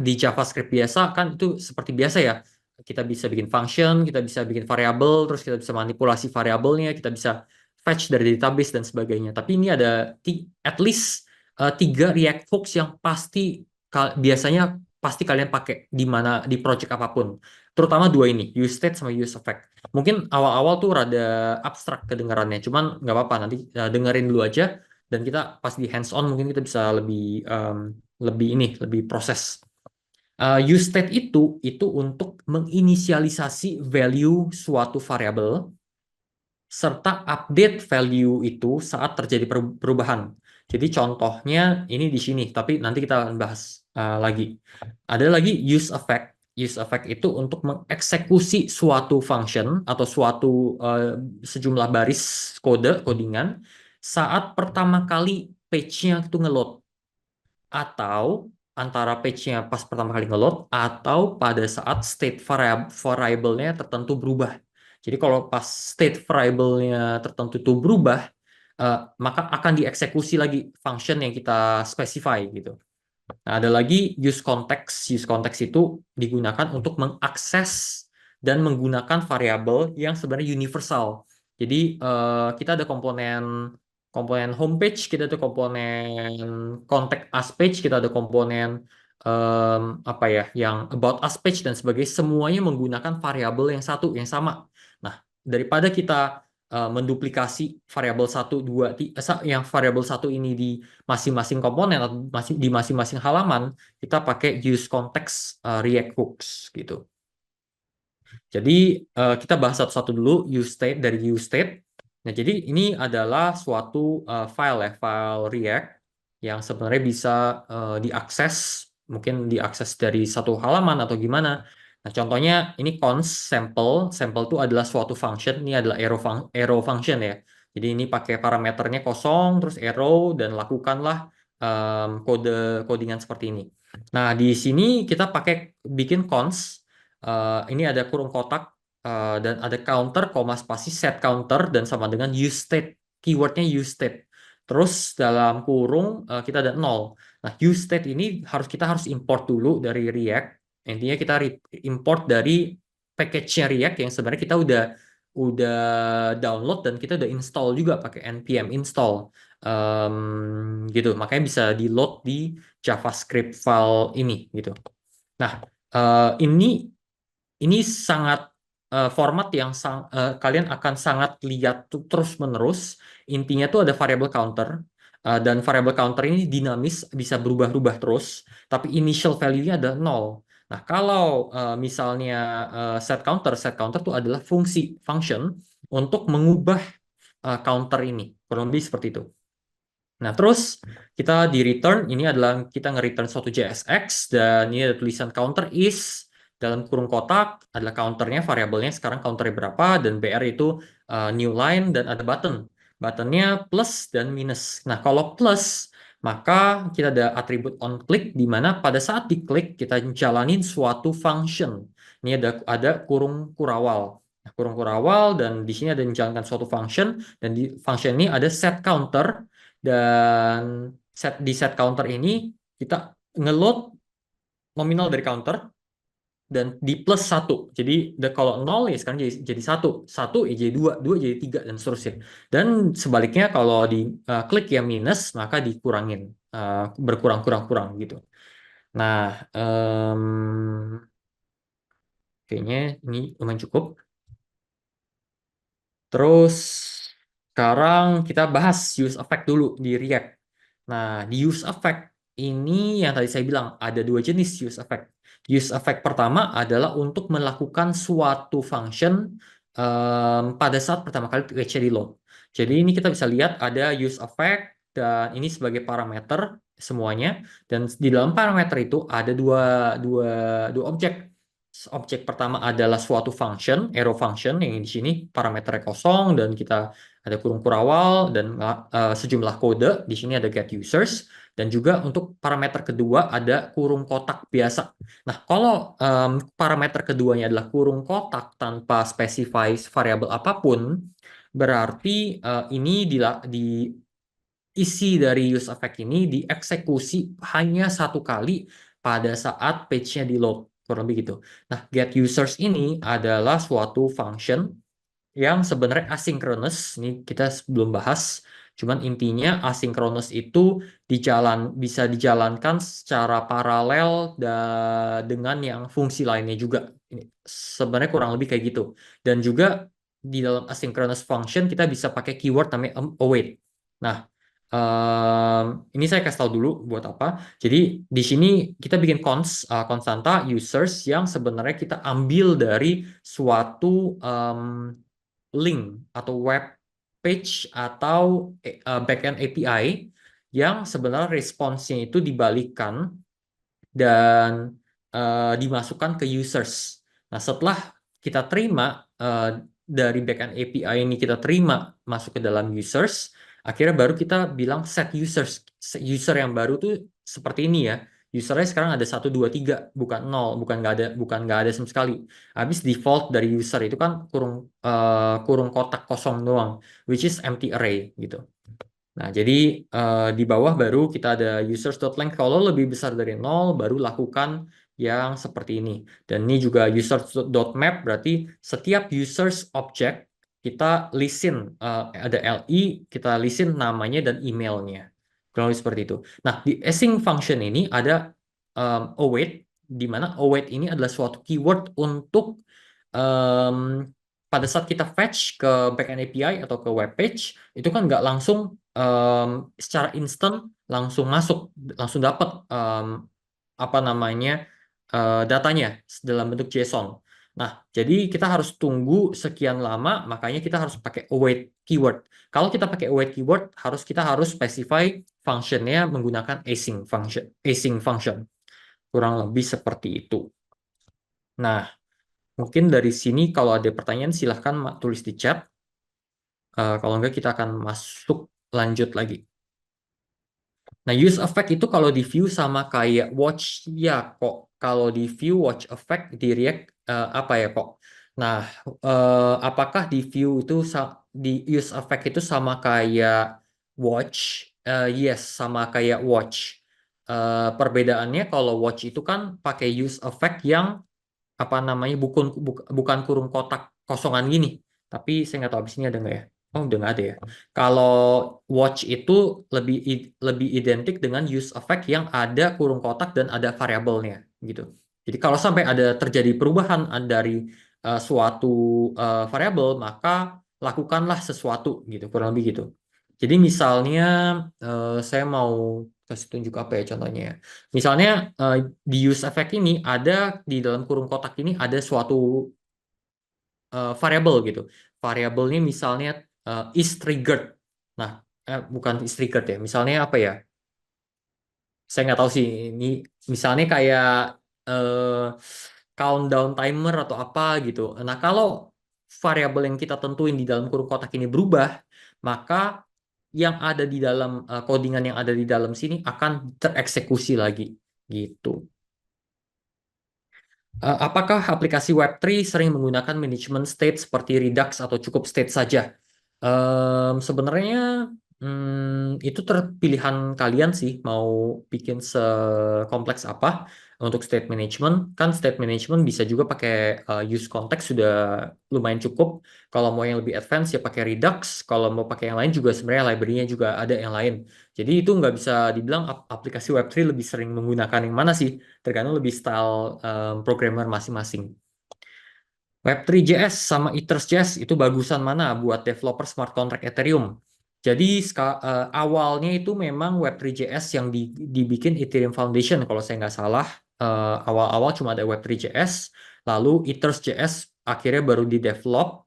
di JavaScript biasa kan itu seperti biasa ya. Kita bisa bikin function, kita bisa bikin variabel, terus kita bisa manipulasi variabelnya, kita bisa fetch dari database dan sebagainya. Tapi ini ada at least 3 React hooks yang biasanya pasti kalian pakai di mana di project apapun. Terutama dua ini, use state sama use effect. Mungkin awal-awal tuh rada abstrak kedengarannya, cuman nggak apa-apa, nanti dengerin dulu aja, dan kita pas di hands on mungkin kita bisa lebih proses. Use state itu untuk menginisialisasi value suatu variabel serta update value itu saat terjadi perubahan. Jadi contohnya ini di sini, tapi nanti kita akan bahas lagi. Ada lagi use effect. Use effect itu untuk mengeksekusi suatu function atau sejumlah baris codingan saat pertama kali page-nya itu ngeload, atau antara page-nya pas pertama kali ngeload atau pada saat state variable-nya tertentu berubah. Jadi kalau pas state variable-nya tertentu itu berubah, maka akan dieksekusi lagi function yang kita specify gitu. Nah, ada lagi use context. Use context itu digunakan untuk mengakses dan menggunakan variabel yang sebenarnya universal. Jadi kita ada komponen komponen homepage, kita ada komponen contact us page, kita ada komponen apa ya, yang about us page dan sebagainya. Semuanya menggunakan variabel yang satu, yang sama. Nah, daripada kita menduplikasi variabel satu, dua, yang variabel satu ini di masing-masing komponen atau di masing-masing halaman, kita pakai use context React hooks gitu. Jadi kita bahas satu-satu dulu use state dari use state. Nah, jadi ini adalah suatu file React yang sebenarnya bisa diakses, mungkin diakses dari satu halaman atau gimana. Nah, contohnya ini const sample. Sample itu adalah suatu function. Ini adalah arrow function ya. Jadi ini pakai parameternya kosong, terus arrow, dan lakukanlah codingan seperti ini. Nah, di sini kita bikin const. Ini ada kurung kotak dan ada counter, koma spasi set counter, dan sama dengan use state. Keywordnya use state. Terus dalam kurung kita ada 0. Nah, use state ini kita harus import dulu dari React. Intinya kita import dari package-nya React yang sebenarnya kita udah download dan kita udah install juga pakai npm install. Gitu. Makanya bisa di load di JavaScript file ini gitu. Nah, ini sangat format yang kalian akan sangat lihat terus-menerus. Intinya tuh ada variable counter, dan variable counter ini dinamis, bisa berubah-ubah terus, tapi initial value-nya ada 0. Nah, kalau misalnya set counter tuh adalah function untuk mengubah counter ini, kurang lebih seperti itu. Nah, terus kita di return, ini adalah kita nge-return suatu JSX, dan ini ada tulisan counter is, dalam kurung kotak adalah counternya, variabelnya sekarang counternya berapa, dan BR itu new line, dan ada button. Buttonnya plus dan minus. Nah, kalau plus, maka kita ada atribut on click, di mana pada saat diklik, kita jalanin suatu function. Ini ada kurung kurawal. Nah, kurung kurawal, dan di sini ada menjalankan suatu function, dan di function ini ada set counter, dan di set counter ini kita ngeload nominal dari counter dan di plus 1. Jadi kalau 0 ya sekarang jadi 1, 1 ya jadi 2, 2 jadi 3, dan seterusnya. Dan sebaliknya kalau di klik yang minus, maka dikurangin, berkurang-kurang gitu. Nah, kayaknya ini lumayan cukup. Terus sekarang kita bahas use effect dulu di React. Nah, di use effect ini yang tadi saya bilang ada dua jenis use effect. Use effect pertama adalah untuk melakukan suatu function pada saat pertama kali page di load. Jadi ini kita bisa lihat ada use effect, dan ini sebagai parameter semuanya. Dan di dalam parameter itu ada dua objek. Objek pertama adalah suatu function, arrow function, yang di sini parameternya kosong, dan kita ada kurung kurawal dan sejumlah kode. Di sini ada get users, dan juga untuk parameter kedua ada kurung kotak biasa. Nah, kalau parameter keduanya adalah kurung kotak tanpa specify variabel apapun, berarti ini isi dari use effect ini dieksekusi hanya satu kali pada saat page-nya di load, kurang lebih gitu. Nah, get users ini adalah suatu function yang sebenarnya asynchronous. Ini kita belum bahas. Cuman intinya asynchronous itu bisa dijalankan secara paralel dengan yang fungsi lainnya juga. Ini sebenarnya kurang lebih kayak gitu. Dan juga di dalam asynchronous function kita bisa pakai keyword namanya await. Nah, em, ini saya kasih tahu dulu buat apa. Jadi di sini kita bikin konstanta users yang sebenarnya kita ambil dari suatu link atau web page atau backend API yang sebenarnya responsnya itu dibalikan dan dimasukkan ke users. Nah, setelah kita terima dari backend API ini kita terima masuk ke dalam users, akhirnya baru kita bilang set users. User yang baru tuh seperti ini ya. Usernya sekarang ada 1, 2, 3, bukan 0, bukan nggak ada sama sekali. Habis default dari user itu kan kurung kotak kosong doang, which is empty array gitu. Nah, jadi di bawah baru kita ada users.length. Kalau lebih besar dari 0, baru lakukan yang seperti ini. Dan ini juga users.map, berarti setiap users object kita lisin, ada LI, kita lisin namanya dan emailnya. Kurang lebih seperti itu. Nah, di async function ini ada await, di mana await ini adalah suatu keyword untuk em, pada saat kita fetch ke backend API atau ke web page, itu kan nggak langsung secara instan langsung masuk, langsung dapat apa namanya datanya dalam bentuk JSON. Nah, jadi kita harus tunggu sekian lama, makanya kita harus pakai await keyword. Kalau kita pakai await keyword, kita harus specify functionnya menggunakan async function. Kurang lebih seperti itu. Nah, mungkin dari sini kalau ada pertanyaan silahkan tulis di chat. Kalau enggak kita akan masuk lanjut lagi. Nah, use effect itu kalau di view sama kayak watch ya kok. Kalau di view watch effect di React apa ya kok. Nah, apakah di view itu di use effect itu sama kayak watch? Yes, sama kayak watch. Perbedaannya kalau watch itu kan pakai use effect yang apa namanya bukan kurung kotak kosongan gini. Tapi saya nggak tahu abis ini ada nggak ya. Oh, udah nggak ada ya. Kalau watch itu lebih identik dengan use effect yang ada kurung kotak dan ada variabelnya gitu. Jadi kalau sampai ada terjadi perubahan dari suatu variabel, maka lakukanlah sesuatu gitu, kurang lebih gitu. Jadi misalnya saya mau kasih tunjuk apa ya contohnya ya. Misalnya di use effect ini ada di dalam kurung kotak ini ada suatu variabel gitu. Variabelnya misalnya is triggered. Nah, bukan is triggered ya. Misalnya apa ya? Saya nggak tahu sih. Ini misalnya kayak eh, countdown timer atau apa gitu. Nah, kalau variabel yang kita tentuin di dalam kurung kotak ini berubah, maka yang ada di dalam codingan yang ada di dalam sini akan tereksekusi lagi gitu. Apakah aplikasi Web3 sering menggunakan management state seperti Redux atau cukup state saja? Sebenarnya itu terpilihan kalian sih mau bikin sekompleks apa untuk state management. Kan state management bisa juga pakai use context sudah lumayan cukup. Kalau mau yang lebih advance ya pakai Redux. Kalau mau pakai yang lain juga sebenarnya library-nya juga ada yang lain. Jadi itu nggak bisa dibilang aplikasi Web3 lebih sering menggunakan yang mana sih. Tergantung lebih style programmer masing-masing. Web3.js sama Ethers.js itu bagusan mana buat developer smart contract Ethereum? Jadi awalnya itu memang Web3.js yang dibikin Ethereum Foundation kalau saya nggak salah. Awal-awal cuma ada Web3.js, lalu Ethers.js akhirnya baru di-develop.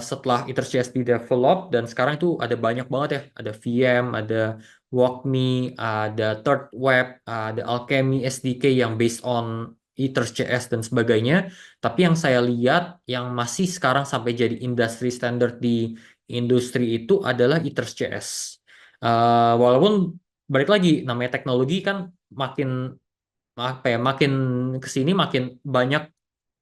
Setelah Ethers.js di-develop dan sekarang itu ada banyak banget ya. Ada VM, ada WalkMe, ada Third Web, ada Alchemy SDK yang based on Ethers.js dan sebagainya. Tapi yang saya lihat yang masih sekarang sampai jadi industri standard di industri itu adalah Ethers.js. Walaupun balik lagi namanya teknologi kan makin apa ya makin kesini makin banyak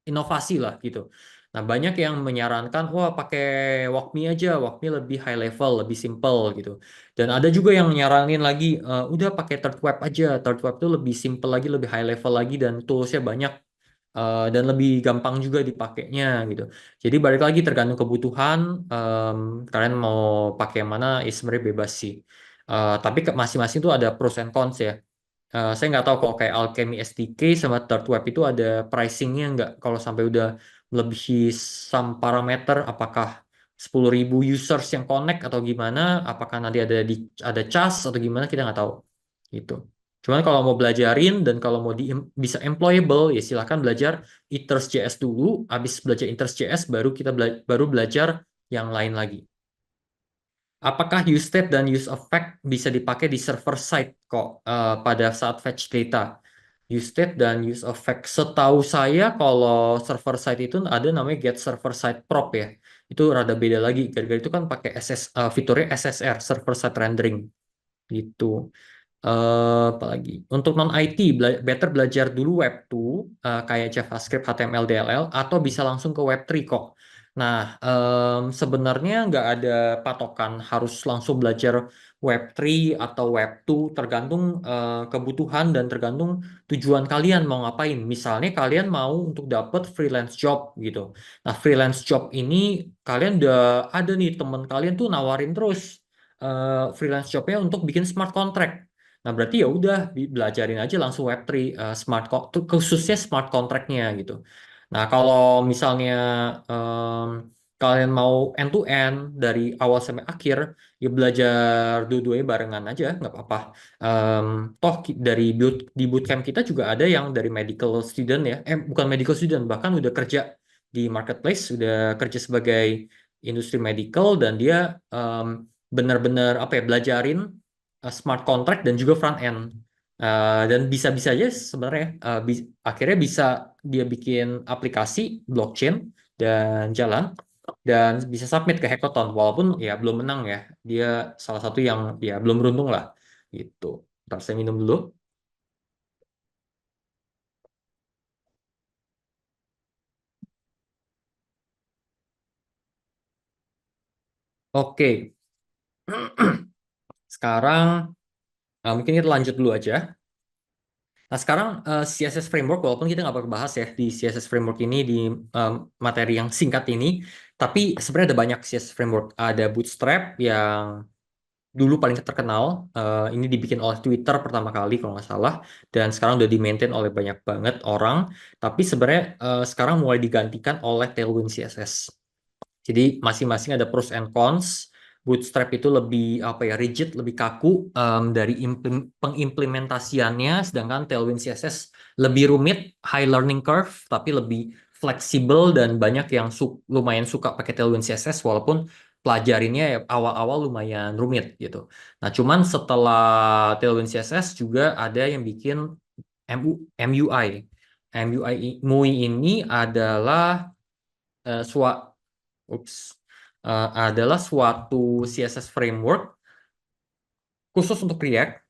inovasi lah gitu. Nah, banyak yang menyarankan, wah pakai WalkMe aja, WalkMe lebih high level, lebih simple gitu. Dan ada juga yang nyaranin lagi, udah pakai Third Web aja, Third Web tuh lebih simple lagi, lebih high level lagi, dan toolsnya banyak. dan lebih gampang juga dipakainya gitu. Jadi balik lagi tergantung kebutuhan, kalian mau pakai yang mana, ya sebenarnya bebas sih. Tapi masing-masing tuh ada pros and cons ya. Saya nggak tahu kalau kayak Alchemy SDK sama Dark Web itu ada pricingnya nggak, kalau sampai udah melebihi some parameter, apakah 10.000 users yang connect atau gimana, apakah nanti ada cas atau gimana, kita nggak tahu gitu. Cuman kalau mau belajarin dan kalau mau bisa employable, ya silahkan belajar Ethers.js dulu. Habis belajar Ethers.js baru kita baru belajar yang lain lagi. Apakah useState dan useEffect bisa dipakai di server side kok, pada saat fetch data? UseState dan useEffect. Setahu saya kalau server side itu ada namanya get server side prop ya. Itu rada beda lagi. Gara-gara itu kan pakai fiturnya SSR, server side rendering gitu. Apalagi untuk non IT, better belajar dulu Web 2, kayak JavaScript, HTML, DLL, atau bisa langsung ke Web 3 kok. Nah, sebenarnya nggak ada patokan harus langsung belajar Web 3 atau Web 2, tergantung kebutuhan dan tergantung tujuan kalian mau ngapain. Misalnya kalian mau untuk dapat freelance job gitu. Nah, freelance job ini kalian udah ada nih, teman kalian tuh nawarin terus freelance jobnya untuk bikin smart contract. Nah, berarti ya udah belajarin aja langsung Web3, khususnya smart contract-nya gitu. Nah, kalau misalnya em, kalian mau end to end dari awal sampai akhir, ya belajar dua-duanya barengan aja, nggak apa-apa. Em, Toh dari di bootcamp kita juga ada yang dari medical student ya, bukan medical student, bahkan udah kerja di marketplace, udah kerja sebagai industri medical, dan dia em, benar-benar apa ya, belajarin smart contract dan juga front end. Dan bisa-bisa aja sebenarnya, akhirnya bisa dia bikin aplikasi blockchain dan jalan, dan bisa submit ke hackathon walaupun ya belum menang ya. Dia salah satu yang ya belum beruntung lah gitu. Ntar saya minum dulu. Oke, sekarang mungkin kita lanjut dulu aja. Nah, sekarang CSS framework, walaupun kita nggak bakal bahas ya di CSS framework ini di materi yang singkat ini, tapi sebenarnya ada banyak CSS framework. Ada Bootstrap yang dulu paling terkenal, ini dibikin oleh Twitter pertama kali kalau nggak salah, dan sekarang udah di-maintain oleh banyak banget orang. Tapi sebenarnya sekarang mulai digantikan oleh Tailwind CSS. Jadi masing-masing ada pros and cons. Bootstrap itu lebih apa ya, rigid, lebih kaku dari pengimplementasiannya, sedangkan Tailwind CSS lebih rumit, high learning curve, tapi lebih fleksibel, dan banyak yang lumayan suka pakai Tailwind CSS walaupun pelajarinnya ya awal-awal lumayan rumit gitu. Nah, cuman setelah Tailwind CSS juga ada yang bikin MUI. MUI ini adalah eh, sua- Ups. Adalah suatu CSS framework khusus untuk React.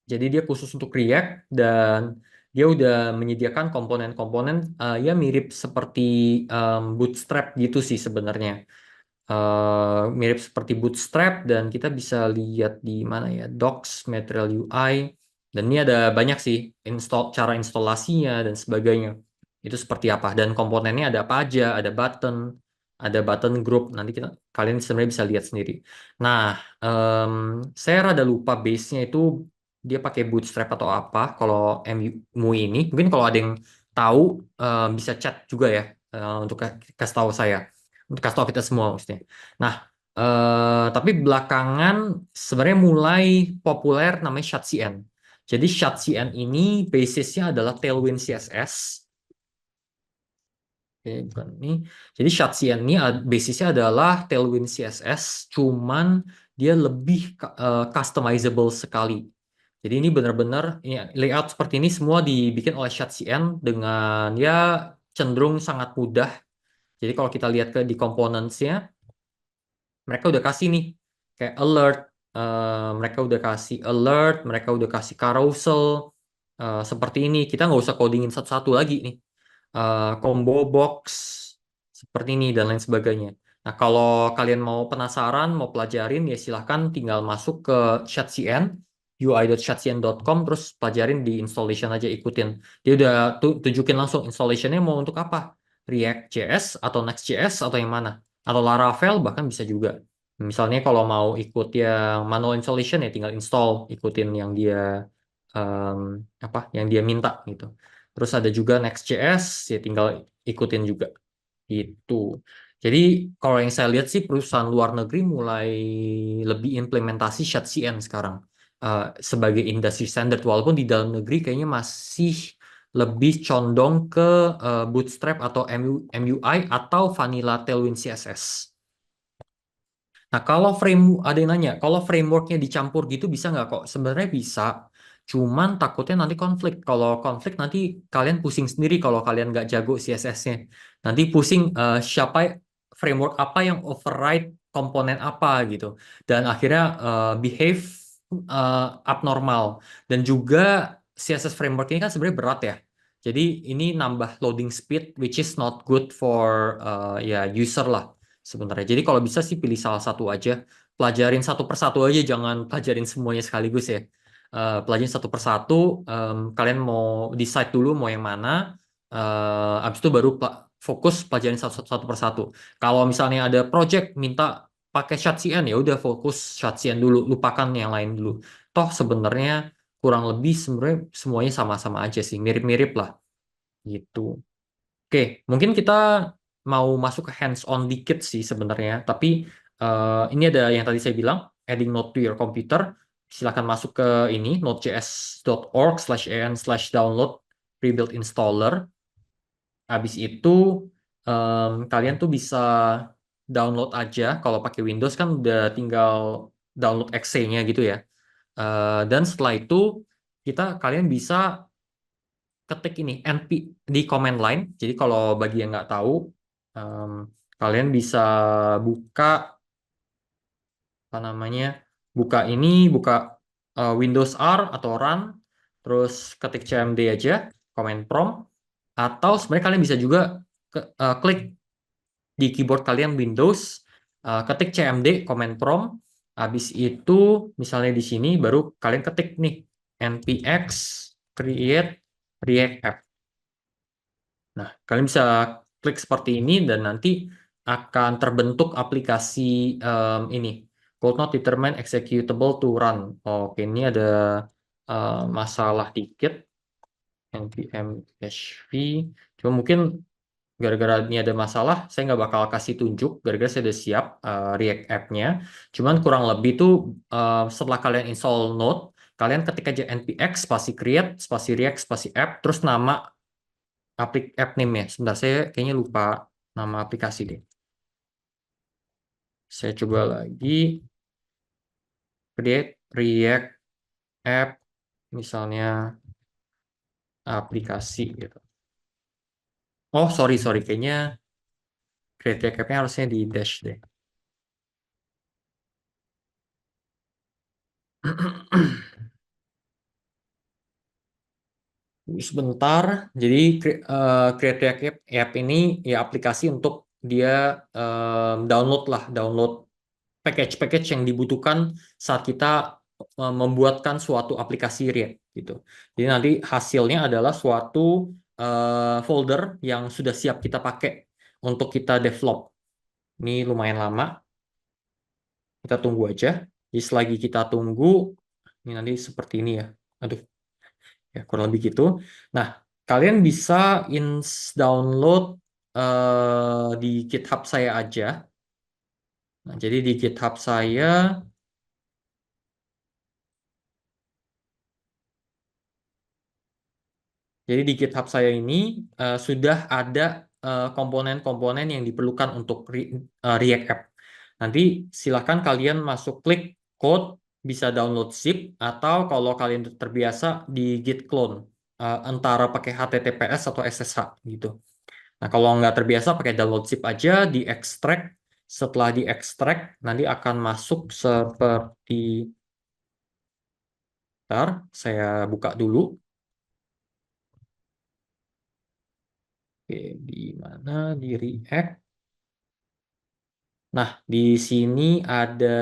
Jadi dia khusus untuk React, dan dia udah menyediakan komponen-komponen ya mirip seperti Bootstrap gitu sih sebenarnya. Mirip seperti Bootstrap, dan kita bisa lihat di mana ya, Docs, Material UI, dan ini ada banyak sih cara instalasinya dan sebagainya. Itu seperti apa, dan komponennya ada apa aja, ada button group, nanti kalian sebenarnya bisa lihat sendiri. Nah, em, saya rada lupa base-nya itu dia pakai Bootstrap atau apa kalau MUI ini. Mungkin kalau ada yang tahu, bisa chat juga ya, untuk kasih tahu saya, untuk kasih tahu kita semua maksudnya. Nah, tapi belakangan sebenarnya mulai populer namanya ShadCN. Jadi ShadCN ini basisnya adalah Tailwind CSS. Oke, bukan ini. Jadi ShadCN ini basisnya adalah Tailwind CSS, cuman dia lebih customizable sekali. Jadi ini benar-benar ya, layout seperti ini semua dibikin oleh ShadCN dengan ya cenderung sangat mudah. Jadi kalau kita lihat di components-nya, mereka udah kasih nih kayak alert, mereka udah kasih carousel seperti ini. Kita nggak usah codingin satu-satu lagi nih. Combo box seperti ini dan lain sebagainya. Nah, kalau kalian mau penasaran, mau pelajarin, ya silahkan tinggal masuk ke ChatCN. ui.shadcn.com, terus pelajarin di installation aja, ikutin. Dia udah tunjukin langsung installationnya mau untuk apa. React.js atau Next.js atau yang mana. Atau Laravel bahkan bisa juga. Misalnya kalau mau ikut yang manual installation ya tinggal install, ikutin yang dia em, yang dia minta gitu. Terus ada juga Next.js ya tinggal ikutin juga. Itu. Jadi kalau yang saya lihat sih perusahaan luar negeri mulai lebih implementasi ShadCN sekarang sebagai industry standard, walaupun di dalam negeri kayaknya masih lebih condong ke Bootstrap atau MUI atau Vanilla Tailwind CSS. Nah, kalau ada yang nanya, kalau frameworknya dicampur gitu bisa nggak kok? Sebenarnya bisa, cuman takutnya nanti konflik. Kalau konflik nanti kalian pusing sendiri kalau kalian nggak jago CSS-nya. Nanti pusing siapa framework apa yang override komponen apa gitu. Dan akhirnya behave abnormal. Dan juga CSS framework ini kan sebenarnya berat ya. Jadi ini nambah loading speed, which is not good for ya user lah sebenarnya. Jadi kalau bisa sih pilih salah satu aja, pelajarin satu persatu aja, jangan pelajarin semuanya sekaligus ya. Pelajarin satu persatu, kalian mau decide dulu mau yang mana, abis itu baru fokus pelajarin satu persatu. Kalau misalnya ada project minta pakai ShadCN ya udah fokus ShadCN dulu, lupakan yang lain dulu. Toh sebenarnya kurang lebih sebenarnya semuanya sama-sama aja sih, mirip-mirip lah gitu. Oke, mungkin kita mau masuk ke hands-on dikit sih sebenarnya. Tapi ini ada yang tadi saya bilang, adding node to your computer. Silakan masuk ke ini, nodejs.org/an/download prebuild installer. Habis itu kalian tuh bisa download aja. Kalau pakai Windows kan udah tinggal download exe-nya gitu ya. Dan setelah itu kalian bisa ketik ini np di command line. Jadi kalau bagi yang nggak tahu, em, kalian bisa buka apa namanya, buka Windows R atau Run, terus ketik cmd aja, command prompt, atau sebenarnya kalian bisa juga klik di keyboard kalian Windows, ketik cmd command prompt, habis itu misalnya di sini baru kalian ketik nih npx create react app. Nah, kalian bisa klik seperti ini dan nanti akan terbentuk aplikasi ini. Could not determine executable to run. Oke, ini ada masalah dikit. npm -v. Cuma mungkin gara-gara ini ada masalah, saya nggak bakal kasih tunjuk. Gara-gara saya udah siap React App-nya. Cuman kurang lebih tuh setelah kalian install Node, kalian ketik aja npx spasi create spasi react spasi app terus nama app name ya. Sebentar, saya kayaknya lupa nama aplikasi deh. Saya coba lagi create React app misalnya aplikasi gitu. Oh, sorry kayaknya create React app-nya harusnya di dash deh. Sebentar. Jadi create React app ini ya aplikasi untuk dia download package-package yang dibutuhkan saat kita membuatkan suatu aplikasi React gitu. Jadi nanti hasilnya adalah suatu folder yang sudah siap kita pakai untuk kita develop. Ini lumayan lama, kita tunggu aja. Jadi selagi kita tunggu, ini nanti seperti ini ya. Aduh, ya kurang lebih gitu. Nah, kalian bisa download di GitHub saya aja. Nah, jadi di GitHub saya Jadi di GitHub saya ini sudah ada komponen-komponen yang diperlukan untuk React App. Nanti silakan kalian masuk klik code, bisa download zip, atau kalau kalian terbiasa di git clone, antara pakai HTTPS atau SSH gitu. Nah kalau nggak terbiasa pakai download zip aja, diekstrak. Setelah diekstrak, nanti akan masuk seperti, ntar saya buka dulu. Oke, di mana di React? Nah, di sini ada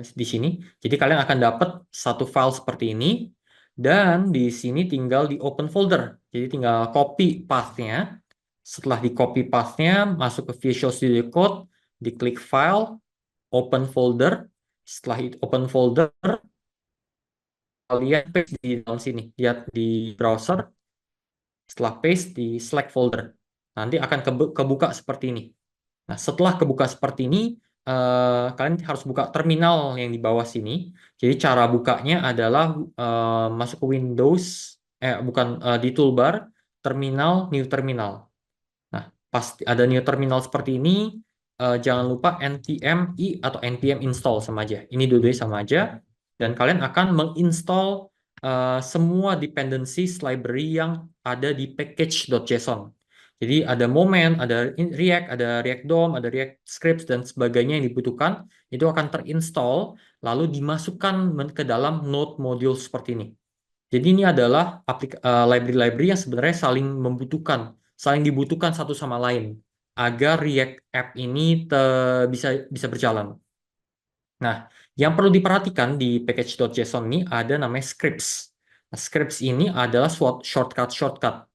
di sini. Jadi kalian akan dapat satu file seperti ini dan di sini tinggal di open folder. Jadi tinggal copy path-nya. Setelah di copy path-nya, masuk ke Visual Studio Code, diklik file, open folder. Setelah itu open folder, kalian paste di dalam sini. Lihat di browser, setelah paste di select folder. Nanti akan kebuka seperti ini. Nah, setelah kebuka seperti ini, kalian harus buka terminal yang di bawah sini. Jadi cara bukanya adalah masuk ke Windows, bukan di toolbar, terminal, new terminal. Nah, pasti ada new terminal seperti ini. Jangan lupa npm i atau npm install sama aja. Ini dua-duanya sama aja. Dan kalian akan menginstall semua dependencies library yang ada di package.json. Jadi ada Moment, ada React, ada React DOM, ada React Scripts dan sebagainya yang dibutuhkan. Itu akan terinstall, lalu dimasukkan ke dalam Node module seperti ini. Jadi ini adalah library-library yang sebenarnya saling dibutuhkan satu sama lain agar React App ini bisa bisa berjalan. Nah, yang perlu diperhatikan di package.json ini ada namanya scripts. Nah, scripts ini adalah shortcut.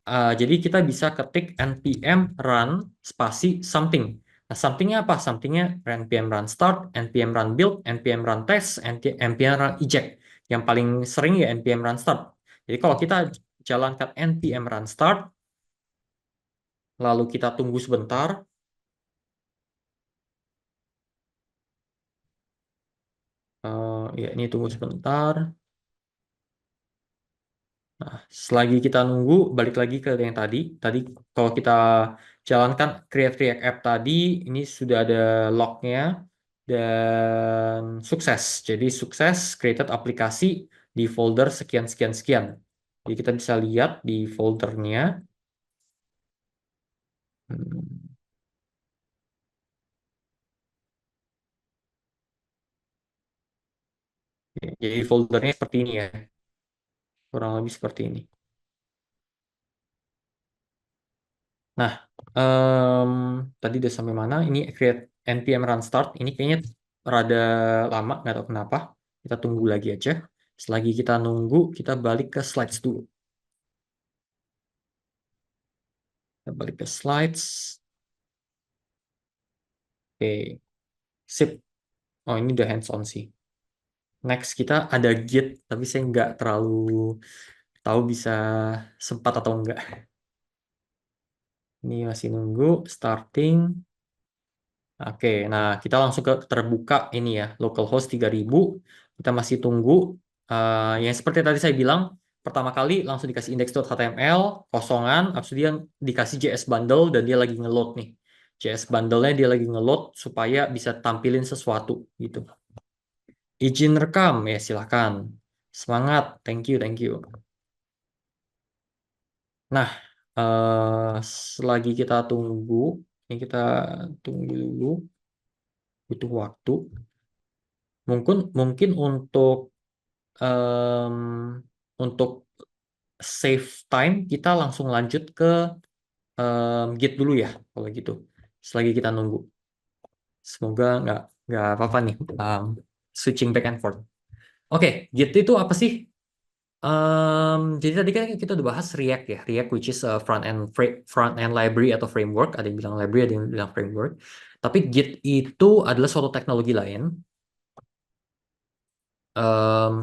Jadi kita bisa ketik npm run spasi something. Nah, somethingnya apa? Somethingnya npm run start, npm run build, npm run test, npm run eject. Yang paling sering ya npm run start. Jadi kalau kita jalankan npm run start, lalu kita tunggu sebentar. Ya ini tunggu sebentar. Nah, selagi kita nunggu, balik lagi ke yang tadi. Tadi kalau kita jalankan Create React App tadi, ini sudah ada lognya dan sukses. Jadi sukses created aplikasi di folder sekian sekian sekian. Jadi kita bisa lihat di foldernya. Hmm, Jadi foldernya seperti ini ya, kurang lebih seperti ini. Nah, em, tadi udah sampai mana? Ini create npm run start. Ini kayaknya rada lama, nggak tahu kenapa. Kita tunggu lagi aja. Selagi kita nunggu, kita balik ke slides dulu. Kita balik ke slides. Oke, sip. Oh, ini udah hands on sih. Next, kita ada Git, tapi saya nggak terlalu tahu bisa sempat atau enggak. Ini masih nunggu, starting. Oke, nah kita langsung ke terbuka ini ya, localhost 3000. Kita masih tunggu. Yang seperti tadi saya bilang, pertama kali langsung dikasih index.html, kosongan, habis itu dia dikasih JS bundle dan dia lagi ngeload nih. JS bundle-nya dia lagi ngeload supaya bisa tampilin sesuatu gitu. Izin rekam ya silahkan. Semangat, thank you, thank you. Nah, selagi kita tunggu, ini kita tunggu dulu, butuh waktu. Mungkin em, untuk save time kita langsung lanjut ke Git dulu ya kalau gitu. Selagi kita nunggu. Semoga nggak apa-apa nih switching back and forth. Oke, Git itu apa sih? Jadi tadi kan kita udah bahas React ya, React which is a front end library atau framework. Ada yang bilang library, ada yang bilang framework. Tapi Git itu adalah suatu teknologi lain. Em,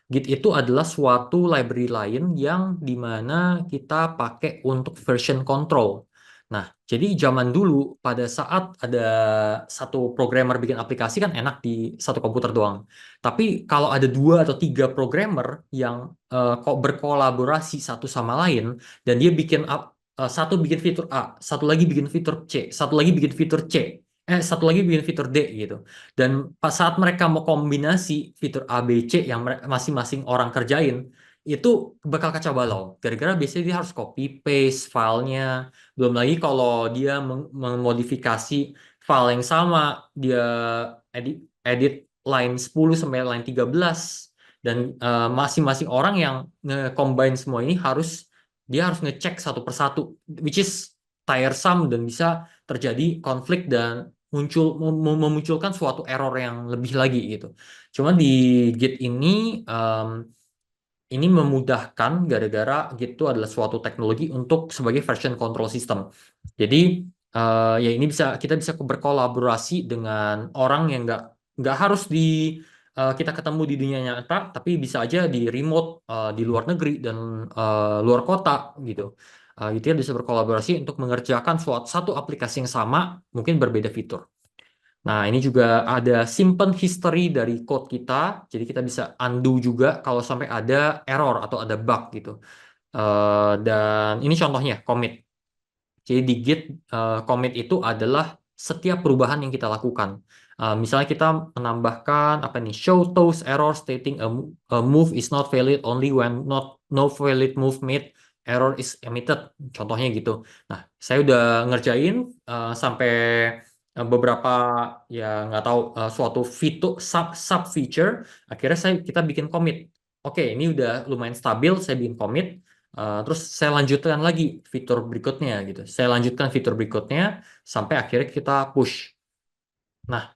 Git itu adalah suatu library lain yang dimana kita pakai untuk version control. Nah, jadi zaman dulu pada saat ada satu programmer bikin aplikasi kan enak di satu komputer doang. Tapi kalau ada dua atau tiga programmer yang kok berkolaborasi satu sama lain dan dia satu bikin fitur A, satu lagi bikin fitur C, satu lagi bikin fitur C, satu lagi bikin fitur D gitu. Dan pas saat mereka mau kombinasi fitur A, B, C yang masing-masing orang kerjain, itu bakal kacau balau. Gara-gara biasanya dia harus copy paste filenya. Belum lagi kalau dia memodifikasi file yang sama, dia edit, edit line 10 sampai line 13. Dan masing-masing orang yang nge-combine semua ini dia harus ngecek satu persatu, which is tiresome dan bisa terjadi konflik dan memunculkan suatu error yang lebih lagi gitu. Cuma di Git ini memudahkan gara-gara Git itu adalah suatu teknologi untuk sebagai version control system. Jadi ya ini kita bisa berkolaborasi dengan orang yang nggak harus kita ketemu di dunia nyata, tapi bisa aja di remote di luar negeri dan luar kota gitu. Gitu ya, bisa berkolaborasi untuk mengerjakan satu aplikasi yang sama, mungkin berbeda fitur. Nah, ini juga ada simpen history dari code kita, jadi kita bisa undo juga kalau sampai ada error atau ada bug gitu. Dan ini contohnya commit. Jadi di Git commit itu adalah setiap perubahan yang kita lakukan. Misalnya kita menambahkan apa nih, show those error stating a move is not valid only when no valid move made, error is emitted. Contohnya gitu. Nah, saya udah ngerjain sampai beberapa ya nggak tahu suatu fitur sub feature. Akhirnya kita bikin commit. Oke, ini udah lumayan stabil. Saya bikin commit. Terus saya lanjutkan lagi fitur berikutnya gitu. Saya lanjutkan fitur berikutnya sampai akhirnya kita push. Nah,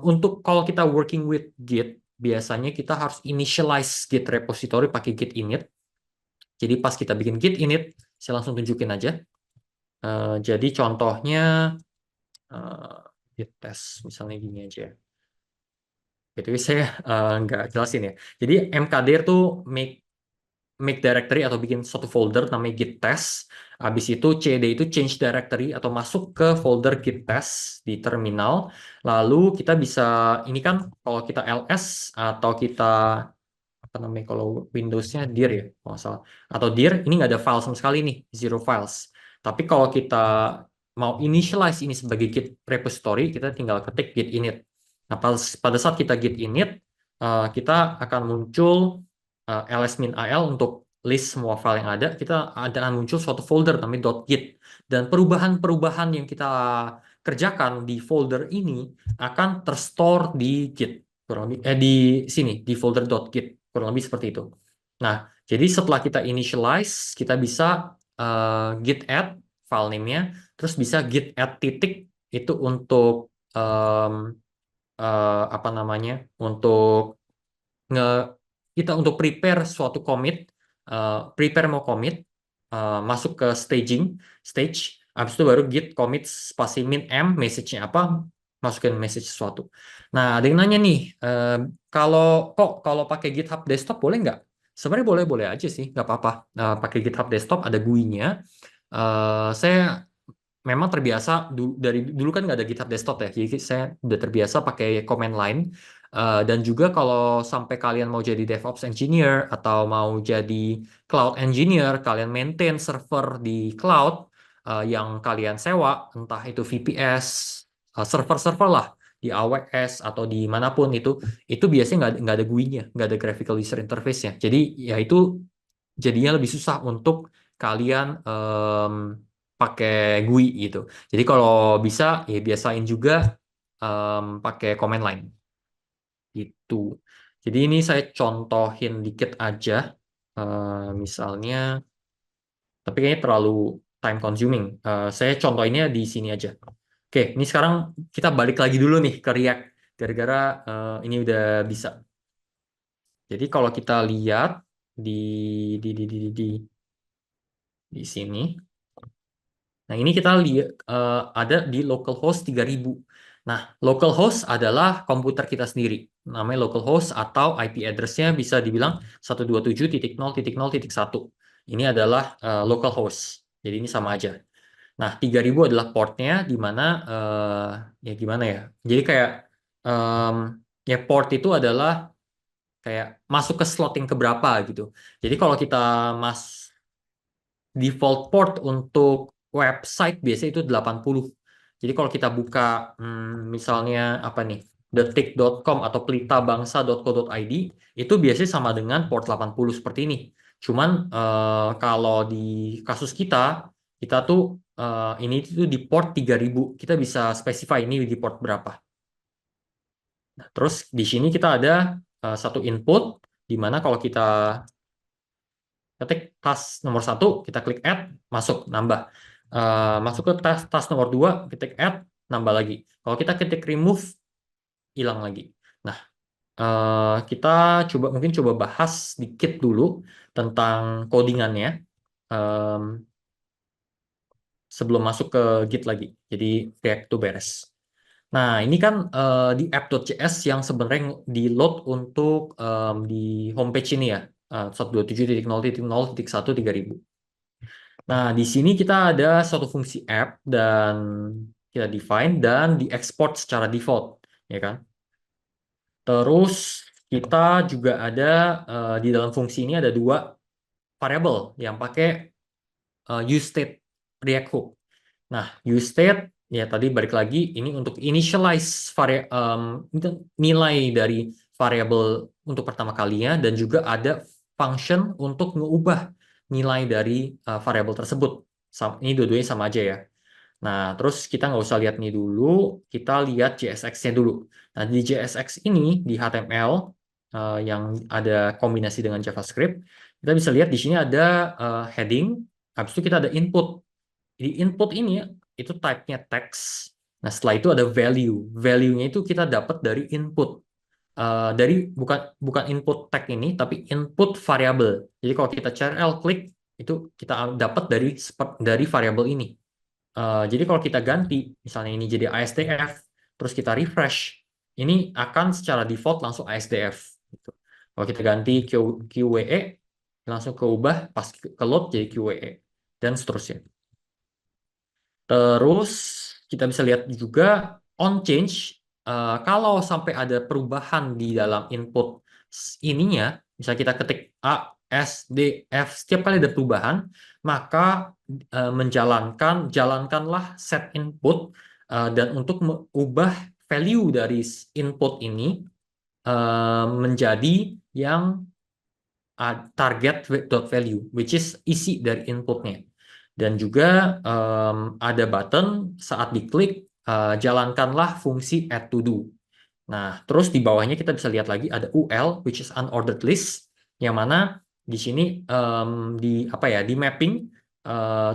untuk kalau kita working with Git, biasanya kita harus initialize Git repository pakai Git init. Jadi pas kita bikin Git init, saya langsung tunjukin aja. Jadi contohnya Git test, misalnya gini aja. Gitu saya nggak jelasin ya. Jadi mkdir tuh make directory atau bikin satu folder namanya git test. Habis itu cd itu change directory atau masuk ke folder git test di terminal. Lalu kita bisa ini kan kalau kita ls atau kita apa namanya kalau Windows-nya dir ya kalau nggak salah. Atau dir ini nggak ada file sama sekali nih, zero files. Tapi kalau kita mau initialize ini sebagai git repository, kita tinggal ketik git init. Nah, pada saat kita git init, kita akan muncul ls-al untuk list semua file yang ada. Kita akan muncul suatu folder namanya .git. Dan perubahan-perubahan yang kita kerjakan di folder ini akan terstore di Git. Kurang lebih, di sini, di folder .git. Kurang lebih seperti itu. Nah, jadi setelah kita initialize, kita bisa git add file name-nya, terus bisa git add titik itu untuk apa namanya, untuk nge kita untuk prepare suatu commit, prepare mau commit, masuk ke stage, habis itu baru git commit spasi min m, message-nya apa, masukin message sesuatu. Nah, ada yang nanya nih, kalau pakai GitHub desktop boleh nggak? Sebenarnya boleh-boleh aja sih, nggak apa-apa. Pakai GitHub desktop ada GUI-nya. Saya memang terbiasa dari dulu kan nggak ada GitHub desktop ya, jadi saya udah terbiasa pakai command line. Dan juga kalau sampai kalian mau jadi DevOps engineer atau mau jadi cloud engineer, kalian maintain server di cloud yang kalian sewa, entah itu VPS, server-server lah di AWS atau di manapun itu biasanya nggak ada GUI-nya, nggak ada graphical user interface-nya. Jadi ya itu jadinya lebih susah untuk kalian pakai GUI gitu. Jadi kalau bisa ya biasain juga pakai command line gitu. Jadi ini saya contohin dikit aja. Misalnya, tapi kayaknya terlalu time consuming. Saya contohinnya di sini aja. Oke, ini sekarang kita balik lagi dulu nih ke React. Gara-gara ini udah bisa. Jadi kalau kita lihat di di di di di, di di sini. Nah, ini kita lihat ada di localhost 3000. Nah, localhost adalah komputer kita sendiri. Namanya localhost atau IP address-nya bisa dibilang 127.0.0.1. Ini adalah localhost. Jadi ini sama aja. Nah, 3000 adalah portnya di mana ya gimana ya? Jadi kayak em, ya port itu adalah kayak masuk ke slot yang keberapa gitu. Jadi kalau kita default port untuk website biasanya itu 80. Jadi kalau kita buka misalnya apa nih, detik.com atau pelitabangsa.co.id itu biasanya sama dengan port 80 seperti ini. Cuman kalau di kasus kita tuh ini tuh di port 3000. Kita bisa specify ini di port berapa. Nah, terus di sini kita ada satu input di mana kalau kita ketik task nomor 1, kita klik add, masuk, nambah. Masuk ke task nomor 2, ketik add, nambah lagi. Kalau kita ketik remove, hilang lagi. Nah, kita mungkin coba bahas sedikit dulu tentang codingannya sebelum masuk ke Git lagi. Jadi React itu beres. Nah, ini kan di app.js yang sebenarnya di load untuk di homepage ini ya, 127.0.0.1.3000. Nah, di sini kita ada suatu fungsi app dan kita define dan diekspor secara default, ya kan? Terus kita juga ada di dalam fungsi ini ada dua variabel yang pakai useState React Hook. Nah, useState ya tadi balik lagi ini untuk initialize nilai dari variabel untuk pertama kalinya dan juga ada function untuk mengubah nilai dari variabel tersebut. Ini dua-duanya sama aja ya. Nah, terus kita nggak usah lihat ini dulu, kita lihat JSX-nya dulu. Nah, di JSX ini, di HTML yang ada kombinasi dengan JavaScript, kita bisa lihat di sini ada heading, habis itu kita ada input. Di input ini ya, itu type-nya text. Nah, setelah itu ada value. Value-nya itu kita dapat dari input. Dari bukan input tag ini, tapi input variabel. Jadi kalau kita CTRL klik, itu kita dapat dari variabel ini. Jadi kalau kita ganti, misalnya ini jadi ASDF, terus kita refresh, ini akan secara default langsung ASDF. Gitu. Kalau kita ganti QWE, langsung keubah pas ke load jadi QWE, dan seterusnya. Terus kita bisa lihat juga on change, kalau sampai ada perubahan di dalam input ininya, misalnya kita ketik A, S, D, F, setiap kali ada perubahan, maka jalankanlah set input dan untuk mengubah value dari input ini menjadi yang target.value, which is isi dari inputnya. Dan juga ada button saat diklik, jalankanlah fungsi add to do. Nah, terus di bawahnya kita bisa lihat lagi ada UL, which is unordered list, yang mana di sini di apa ya, di mapping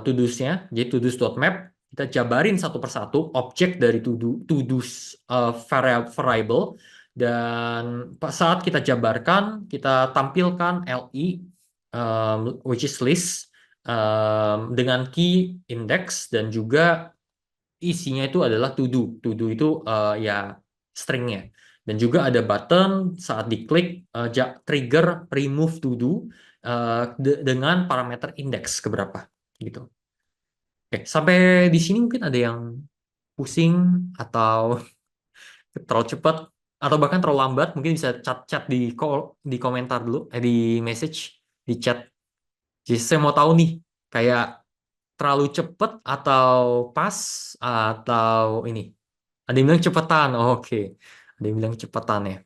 to-dos-nya, jadi to-dos.map, kita jabarin satu persatu objek dari to-dos variable, dan saat kita jabarkan, kita tampilkan LI, which is list, dengan key index, dan juga isinya itu adalah to do. To do itu ya stringnya. Dan juga ada button saat diklik trigger remove to do dengan parameter index keberapa gitu. Oke, sampai di sini mungkin ada yang pusing atau terlalu cepat atau bahkan terlalu lambat, mungkin bisa chat di komentar dulu, di message, di chat. Jadi saya mau tahu nih, kayak terlalu cepet atau pas atau ini. Ada yang bilang cepetan, oke. Ada yang bilang cepetan ya.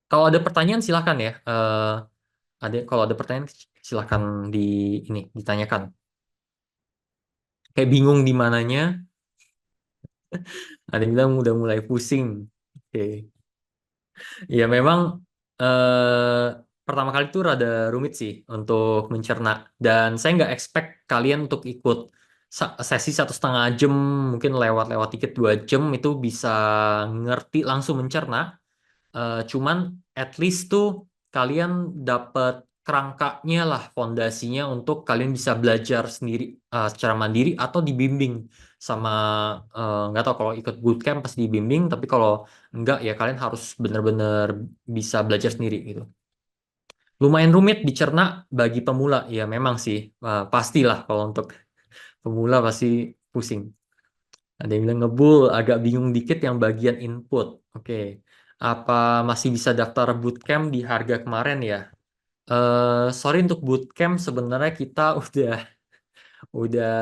Kalau ada pertanyaan silahkan ya. Kalau ada pertanyaan silahkan ditanyakan. Kayak bingung di mananya. Ada yang bilang udah mulai pusing. Oke. Ya memang eh, pertama kali itu rada rumit sih untuk mencerna. Dan saya nggak expect kalian untuk ikut sesi 1,5 jam, mungkin lewat-lewat dikit 2 jam itu bisa ngerti langsung mencerna. Cuman at least tuh kalian dapat kerangkanya lah, fondasinya untuk kalian bisa belajar sendiri secara mandiri atau dibimbing sama nggak tahu kalau ikut bootcamp pasti dibimbing, tapi kalau enggak ya kalian harus benar-benar bisa belajar sendiri gitu. Lumayan rumit dicerna bagi pemula ya memang sih. Pastilah kalau untuk pemula pasti pusing. Ada yang bilang ngebul, agak bingung dikit yang bagian input. Oke. Apa masih bisa daftar bootcamp di harga kemarin ya? Sorry untuk bootcamp sebenarnya kita udah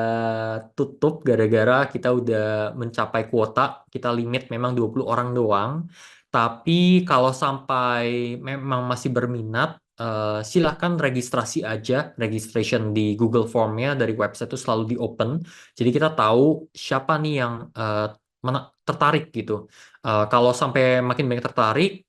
tutup gara-gara kita udah mencapai kuota. Kita limit memang 20 orang doang. Tapi kalau sampai memang masih berminat, silahkan registrasi aja. Registration di Google Form-nya dari website itu selalu di open. Jadi kita tahu siapa nih yang tertarik gitu. Kalau sampai makin banyak tertarik,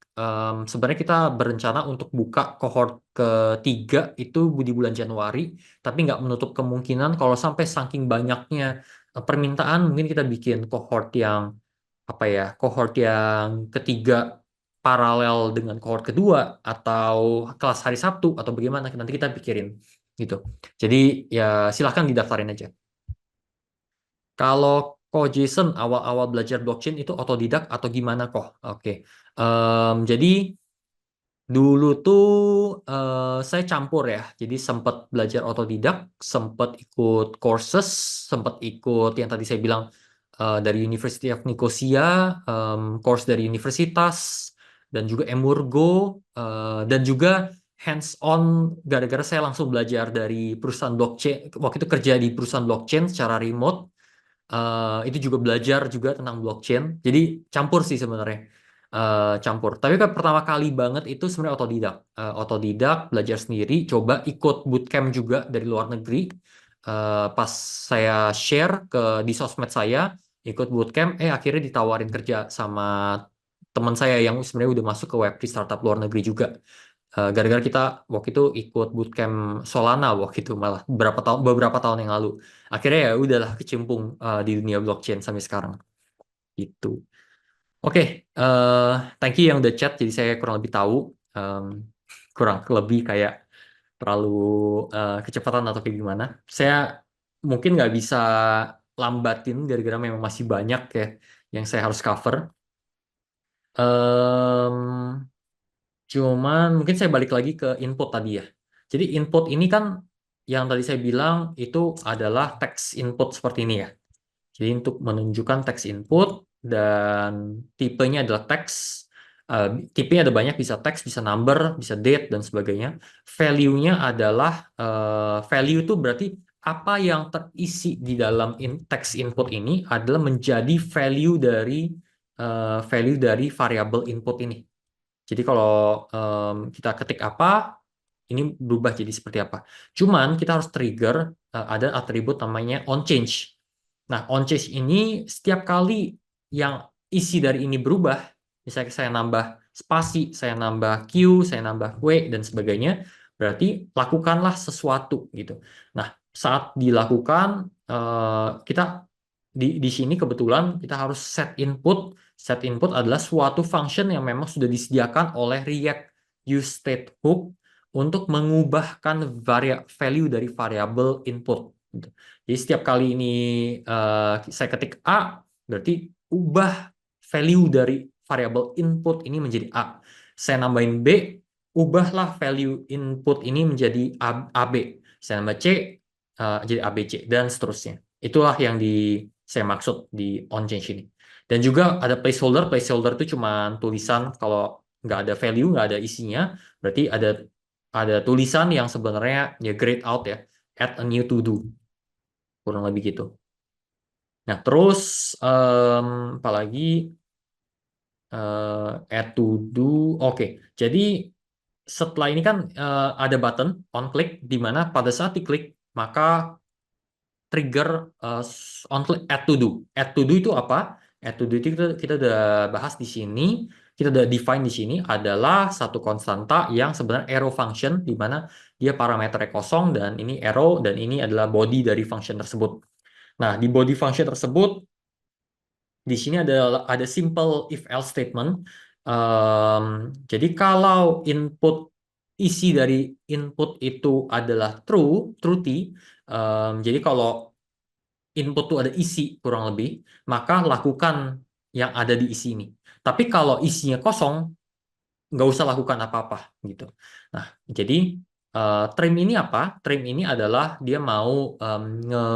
sebenarnya kita berencana untuk buka cohort ketiga itu di bulan Januari, tapi nggak menutup kemungkinan kalau sampai saking banyaknya permintaan, mungkin kita bikin cohort yang cohort yang ketiga paralel dengan cohort kedua, atau kelas hari Sabtu, atau bagaimana, nanti kita pikirin gitu. Jadi ya silahkan didaftarin aja. Kalau Ko Jason awal-awal belajar blockchain itu otodidak atau gimana kok? Oke. Jadi dulu tuh saya campur ya. Jadi sempat belajar otodidak, sempat ikut courses, sempat ikut yang tadi saya bilang dari University of Nicosia, course dari universitas, dan juga Emurgo, dan juga hands-on gara-gara saya langsung belajar dari perusahaan blockchain. Waktu itu kerja di perusahaan blockchain secara remote. Itu juga belajar juga tentang blockchain. Jadi campur sih sebenarnya. Campur. Tapi kan pertama kali banget itu sebenarnya otodidak. Otodidak, belajar sendiri, coba ikut bootcamp juga dari luar negeri. Pas saya share di sosmed saya, ikut bootcamp, akhirnya ditawarin kerja sama teman saya yang sebenarnya udah masuk ke Web3 startup luar negeri juga. Gara-gara kita waktu itu ikut bootcamp Solana waktu itu, malah beberapa tahun yang lalu. Akhirnya ya udahlah kecimpung di dunia blockchain sampai sekarang gitu. Oke, thank you yang udah chat. Jadi saya kurang lebih tahu, em, kurang lebih kayak terlalu kecepatan atau kayak gimana. Saya mungkin nggak bisa lambatin gara-gara memang masih banyak ya yang saya harus cover. Em, Cuman mungkin saya balik lagi ke input tadi ya. Jadi input ini kan yang tadi saya bilang itu adalah text input seperti ini ya. Jadi untuk menunjukkan teks input, dan tipenya adalah teks. Tipenya ada banyak, bisa teks, bisa number, bisa date, dan sebagainya. Value-nya adalah, value itu berarti apa yang terisi di dalam teks input ini adalah menjadi value dari variabel input ini. Jadi kalau kita ketik apa, ini berubah jadi seperti apa. Cuman kita harus trigger ada atribut namanya onChange. Nah, onChange ini setiap kali yang isi dari ini berubah, misalnya saya nambah spasi, saya nambah Q, saya nambah W, dan sebagainya, berarti lakukanlah sesuatu gitu. Nah, saat dilakukan, kita di sini kebetulan kita harus set input. Set input adalah suatu function yang memang sudah disediakan oleh React useStateHook untuk mengubahkan value dari variabel input. Gitu. Jadi setiap kali ini saya ketik A, berarti ubah value dari variabel input ini menjadi A. Saya nambahin B, ubahlah value input ini menjadi AB. Saya nambah C, jadi ABC, dan seterusnya. Itulah yang saya maksud di onChange ini. Dan juga ada placeholder. Placeholder itu cuma tulisan, kalau nggak ada value, nggak ada isinya, berarti ada tulisan yang sebenarnya ya grayed out ya, add a new to do, kurang lebih gitu. Nah terus apalagi add to do. Oke, jadi setelah ini kan ada button on click, di mana pada saat diklik maka trigger on click add to do. Add to do itu apa? Add to do itu kita udah bahas di sini. Kita udah define di sini adalah satu konstanta yang sebenarnya arrow function, di mana dia parameternya kosong, dan ini arrow, dan ini adalah body dari function tersebut. Nah, di body function tersebut, di sini ada simple if else statement. Jadi kalau isi dari input itu adalah truthy, jadi kalau input itu ada isi kurang lebih, maka lakukan yang ada di isi ini. Tapi kalau isinya kosong, nggak usah lakukan apa-apa gitu. Nah, jadi trim ini apa? Trim ini adalah dia mau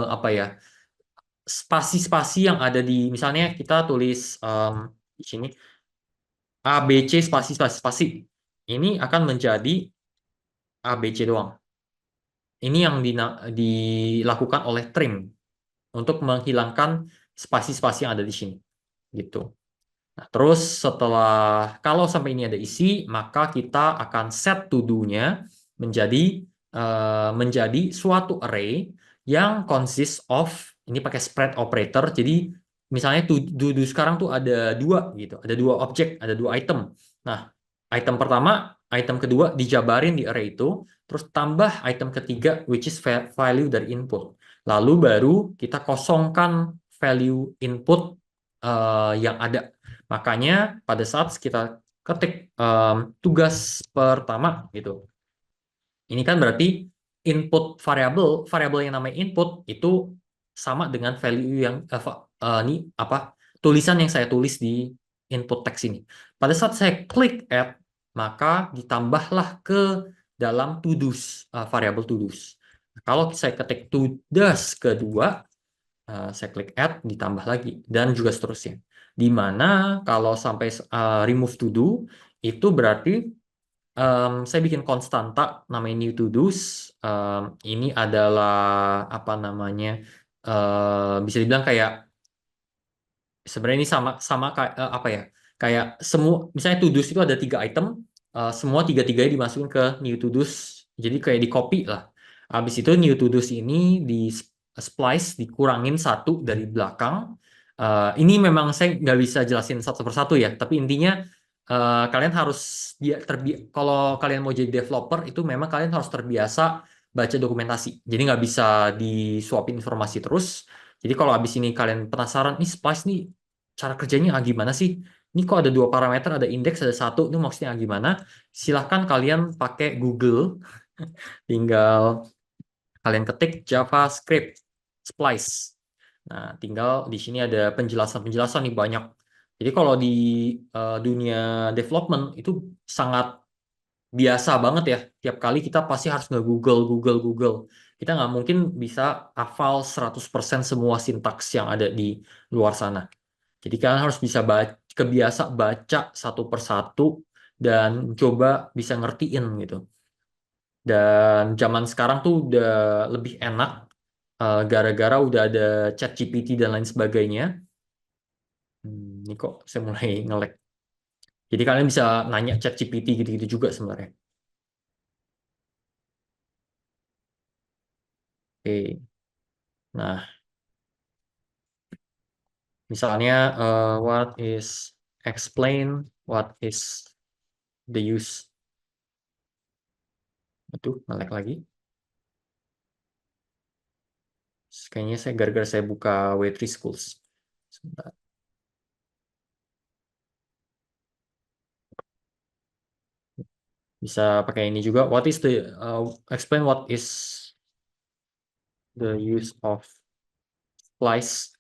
apa ya, spasi-spasi yang ada di, misalnya kita tulis di sini A B C spasi spasi spasi, ini akan menjadi A B C doang. Ini yang dilakukan oleh trim untuk menghilangkan spasi-spasi yang ada di sini gitu. Nah, terus kalau sampai ini ada isi, maka kita akan set to do-nya menjadi suatu array yang consist of, ini pakai spread operator. Jadi misalnya to do sekarang tuh ada dua gitu, ada dua objek, ada dua item. Nah, item pertama, item kedua dijabarin di array itu, terus tambah item ketiga which is value dari input. Lalu baru kita kosongkan value input yang ada. Makanya pada saat kita ketik tugas pertama gitu, ini kan berarti input variabel yang namanya input itu sama dengan value yang ini apa tulisan yang saya tulis di input text ini. Pada saat saya klik add, maka ditambahlah ke dalam to-dos, variabel to-dos. Kalau saya ketik tugas kedua, saya klik add, ditambah lagi, dan juga seterusnya. Di mana kalau sampai remove to do, itu berarti saya bikin konstanta namanya new to do's. Ini adalah apa namanya? Bisa dibilang kayak sebenarnya ini sama sama kayak apa ya? Kayak semua misalnya to do's itu ada 3 item, semua tiga-tiganya dimasukin ke new to do's. Jadi kayak di copy lah. Habis itu new to do's ini di splice dikurangin satu dari belakang. Ini memang saya nggak bisa jelasin satu persatu ya, tapi intinya kalian harus kalau kalian mau jadi developer itu memang kalian harus terbiasa baca dokumentasi. Jadi nggak bisa disuapin informasi terus. Jadi kalau habis ini kalian penasaran, nih Splice nih cara kerjanya gimana sih? Ini kok ada 2 parameter, ada indeks, ada satu, ini maksudnya gimana? Silahkan kalian pakai Google, tinggal kalian ketik JavaScript Splice. Nah, tinggal di sini ada penjelasan-penjelasan nih banyak. Jadi kalau di dunia development itu sangat biasa banget ya. Tiap kali kita pasti harus nge-Google, Google, Google. Kita nggak mungkin bisa hafal 100% semua sintaks yang ada di luar sana. Jadi kalian harus bisa kebiasa baca satu persatu dan coba bisa ngertiin gitu. Dan zaman sekarang tuh udah lebih enak gara-gara udah ada ChatGPT dan lain sebagainya. Ini kok saya mulai nge-lag. Jadi kalian bisa nanya ChatGPT gitu-gitu juga sebenarnya. Oke. Nah, misalnya, explain what is the use. Itu nge-lag lagi. Kayaknya saya gara-gara saya buka W3 Schools. Sebentar. Bisa pakai ini juga. Explain what is the use of splice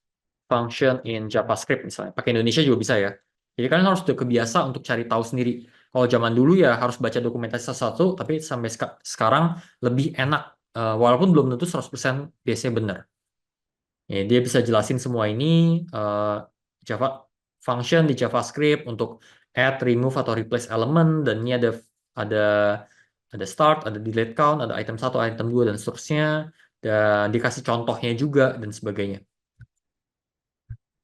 function in JavaScript misalnya. Pakai Indonesia juga bisa ya. Jadi kalian harus udah kebiasa untuk cari tahu sendiri. Kalau zaman dulu ya harus baca dokumentasi satu-satu, tapi sampai sekarang lebih enak. Walaupun belum tentu 100% biasanya benar. Ya, dia bisa jelasin semua ini Java function di JavaScript untuk add, remove atau replace elemen, dan ini ada ada start, ada delete count, ada item 1, item 2 dan seterusnya, dan dikasih contohnya juga dan sebagainya.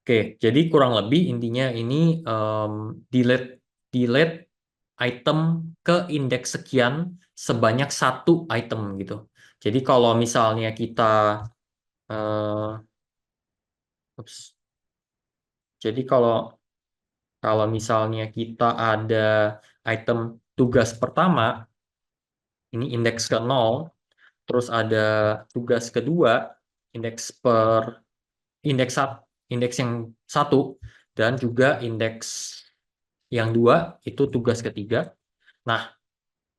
Oke, jadi kurang lebih intinya ini delete delete item ke indeks sekian sebanyak satu item gitu. Jadi kalau misalnya kita eh, ups. Jadi kalau kalau misalnya kita ada item tugas pertama, ini indeks ke 0, terus ada tugas kedua, indeks per indeks indeks yang satu, dan juga indeks yang 2 itu tugas ketiga. Nah,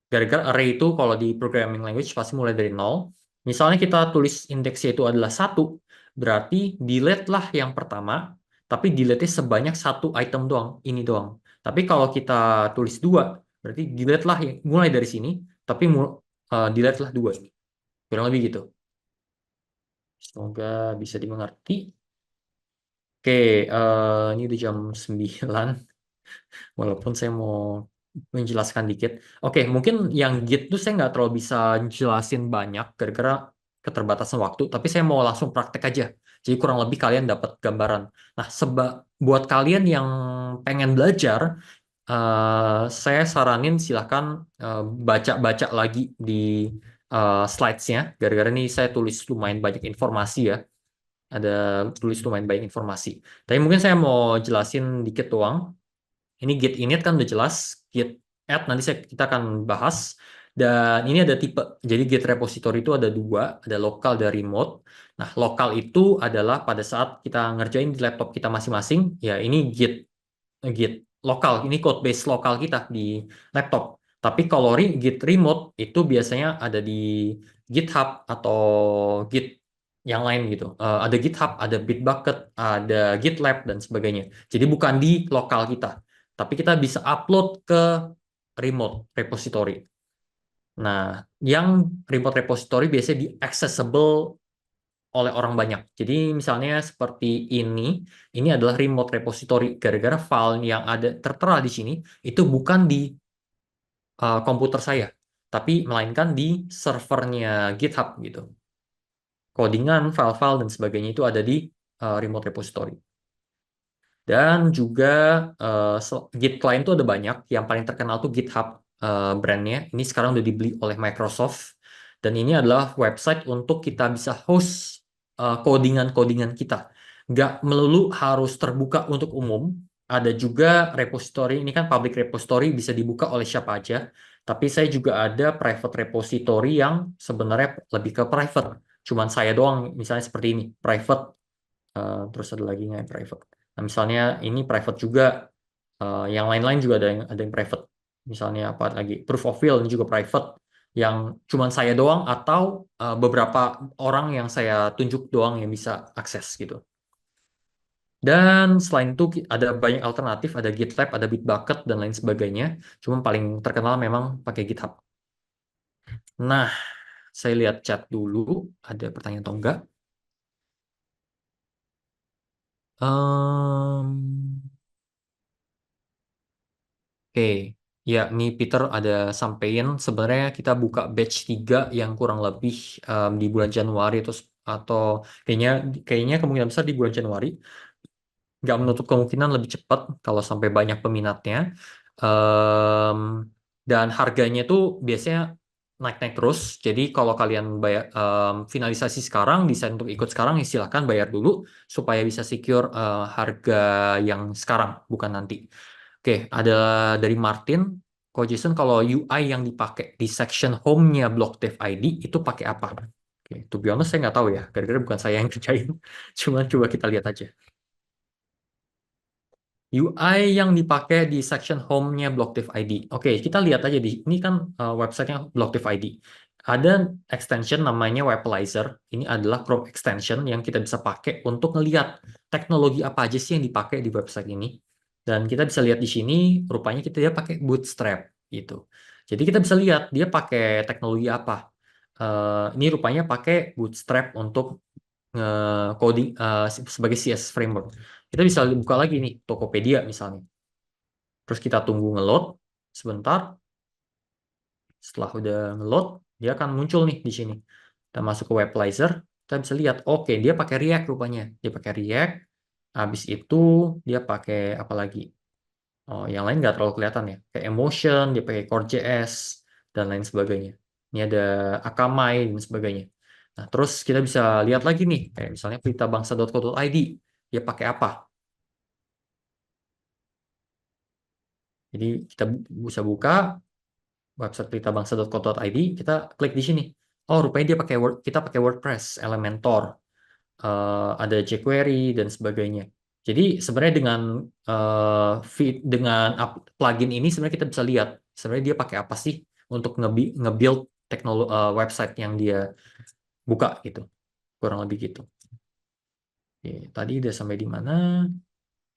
gara-gara array itu kalau di programming language pasti mulai dari 0. Misalnya kita tulis indeksnya itu adalah 1, berarti delete lah yang pertama, tapi delete-nya sebanyak satu item doang, ini doang. Tapi kalau kita tulis 2, berarti delete lah mulai dari sini, tapi delete lah 2 ini. Kurang lebih gitu. Semoga bisa dimengerti. Oke, ini udah jam 9. Walaupun saya mau menjelaskan dikit. Oke, mungkin yang Git tuh saya nggak terlalu bisa jelasin banyak gara-gara keterbatasan waktu, tapi saya mau langsung praktek aja. Jadi kurang lebih kalian dapat gambaran. Nah, buat kalian yang pengen belajar, saya saranin silahkan baca-baca lagi di slides-nya. Gara-gara ini saya tulis lumayan banyak informasi ya. Ada tulis lumayan banyak informasi. Tapi mungkin saya mau jelasin dikit doang. Ini git init kan udah jelas, git add nanti kita akan bahas. Dan ini ada tipe. Jadi Git repository itu ada dua, ada lokal dan remote. Nah, lokal itu adalah pada saat kita ngerjain di laptop kita masing-masing, ya ini Git lokal, ini code base lokal kita di laptop. Tapi kalau Git remote itu biasanya ada di GitHub atau Git yang lain gitu. Ada GitHub, ada Bitbucket, ada GitLab dan sebagainya. Jadi bukan di lokal kita, tapi kita bisa upload ke remote repository. Nah, yang remote repository biasanya di accessible oleh orang banyak. Jadi misalnya seperti ini adalah remote repository gara-gara file yang ada tertera di sini itu bukan di komputer saya, tapi melainkan di servernya GitHub gitu. Codingan, file-file dan sebagainya itu ada di remote repository. Dan juga Git client itu ada banyak. Yang paling terkenal tuh GitHub brandnya. Ini sekarang udah dibeli oleh Microsoft. Dan ini adalah website untuk kita bisa host codingan-codingan kita. Nggak melulu harus terbuka untuk umum. Ada juga repository, ini kan public repository bisa dibuka oleh siapa aja. Tapi saya juga ada private repository yang sebenarnya lebih ke private. Cuman saya doang, misalnya seperti ini, private. Terus ada lagi nggak yang private? Nah, misalnya ini private juga, yang lain-lain juga ada yang private. Misalnya apa lagi? Proof of will ini juga private, yang cuman saya doang atau beberapa orang yang saya tunjuk doang yang bisa akses gitu. Dan selain itu ada banyak alternatif, ada GitLab, ada Bitbucket dan lain sebagainya. Cuma paling terkenal memang pakai GitHub. Nah, saya lihat chat dulu, ada pertanyaan atau enggak? Em, Oke, ya nih Peter ada sampein sebenarnya kita buka batch 3 yang kurang lebih di bulan Januari atau kayaknya kayaknya kemungkinan besar di bulan Januari. Nggak menutup kemungkinan lebih cepat kalau sampai banyak peminatnya. Em, dan harganya itu biasanya naik-naik terus. Jadi kalau kalian bayar finalisasi sekarang, desain untuk ikut sekarang, ya silakan bayar dulu supaya bisa secure harga yang sekarang, bukan nanti. Oke, ada dari Martin. Coach Jason, kalau UI yang dipakai di section home-nya Block Dev ID itu pakai apa? Oke, to be honest saya nggak tahu ya, gara-gara bukan saya yang kerjain. Cuman coba kita lihat aja. UI yang dipakai di section home-nya Blocktif ID. Oke, kita lihat aja di ini kan websitenya Blocktif ID. Ada extension namanya Webalizer. Ini adalah Chrome extension yang kita bisa pakai untuk ngelihat teknologi apa aja sih yang dipakai di website ini. Dan kita bisa lihat di sini, rupanya dia pakai Bootstrap gitu. Jadi kita bisa lihat dia pakai teknologi apa. Ini rupanya pakai Bootstrap untuk coding sebagai CSS framework. Kita bisa buka lagi nih Tokopedia misalnya. Terus kita tunggu ngeload sebentar. Setelah udah ngeload, dia akan muncul nih di sini. Kita masuk ke Webalizer, kita bisa lihat, oke dia pakai React rupanya. Dia pakai React. Habis itu dia pakai apa lagi? Oh, yang lain nggak terlalu kelihatan ya. Kayak Emotion, dia pakai Core.js dan lain sebagainya. Ini ada Akamai dan sebagainya. Nah, terus kita bisa lihat lagi nih, kayak misalnya pelitabangsa.co.id, dia pakai apa? Jadi kita bisa buka website pelitabangsa.co.id, kita klik di sini. Oh, rupanya kita pakai WordPress, Elementor, ada jQuery dan sebagainya. Jadi sebenarnya dengan plugin ini sebenarnya kita bisa lihat sebenarnya dia pakai apa sih untuk nge-build teknologi website yang dia buka gitu. Kurang lebih gitu. Oke, tadi udah sampai di mana?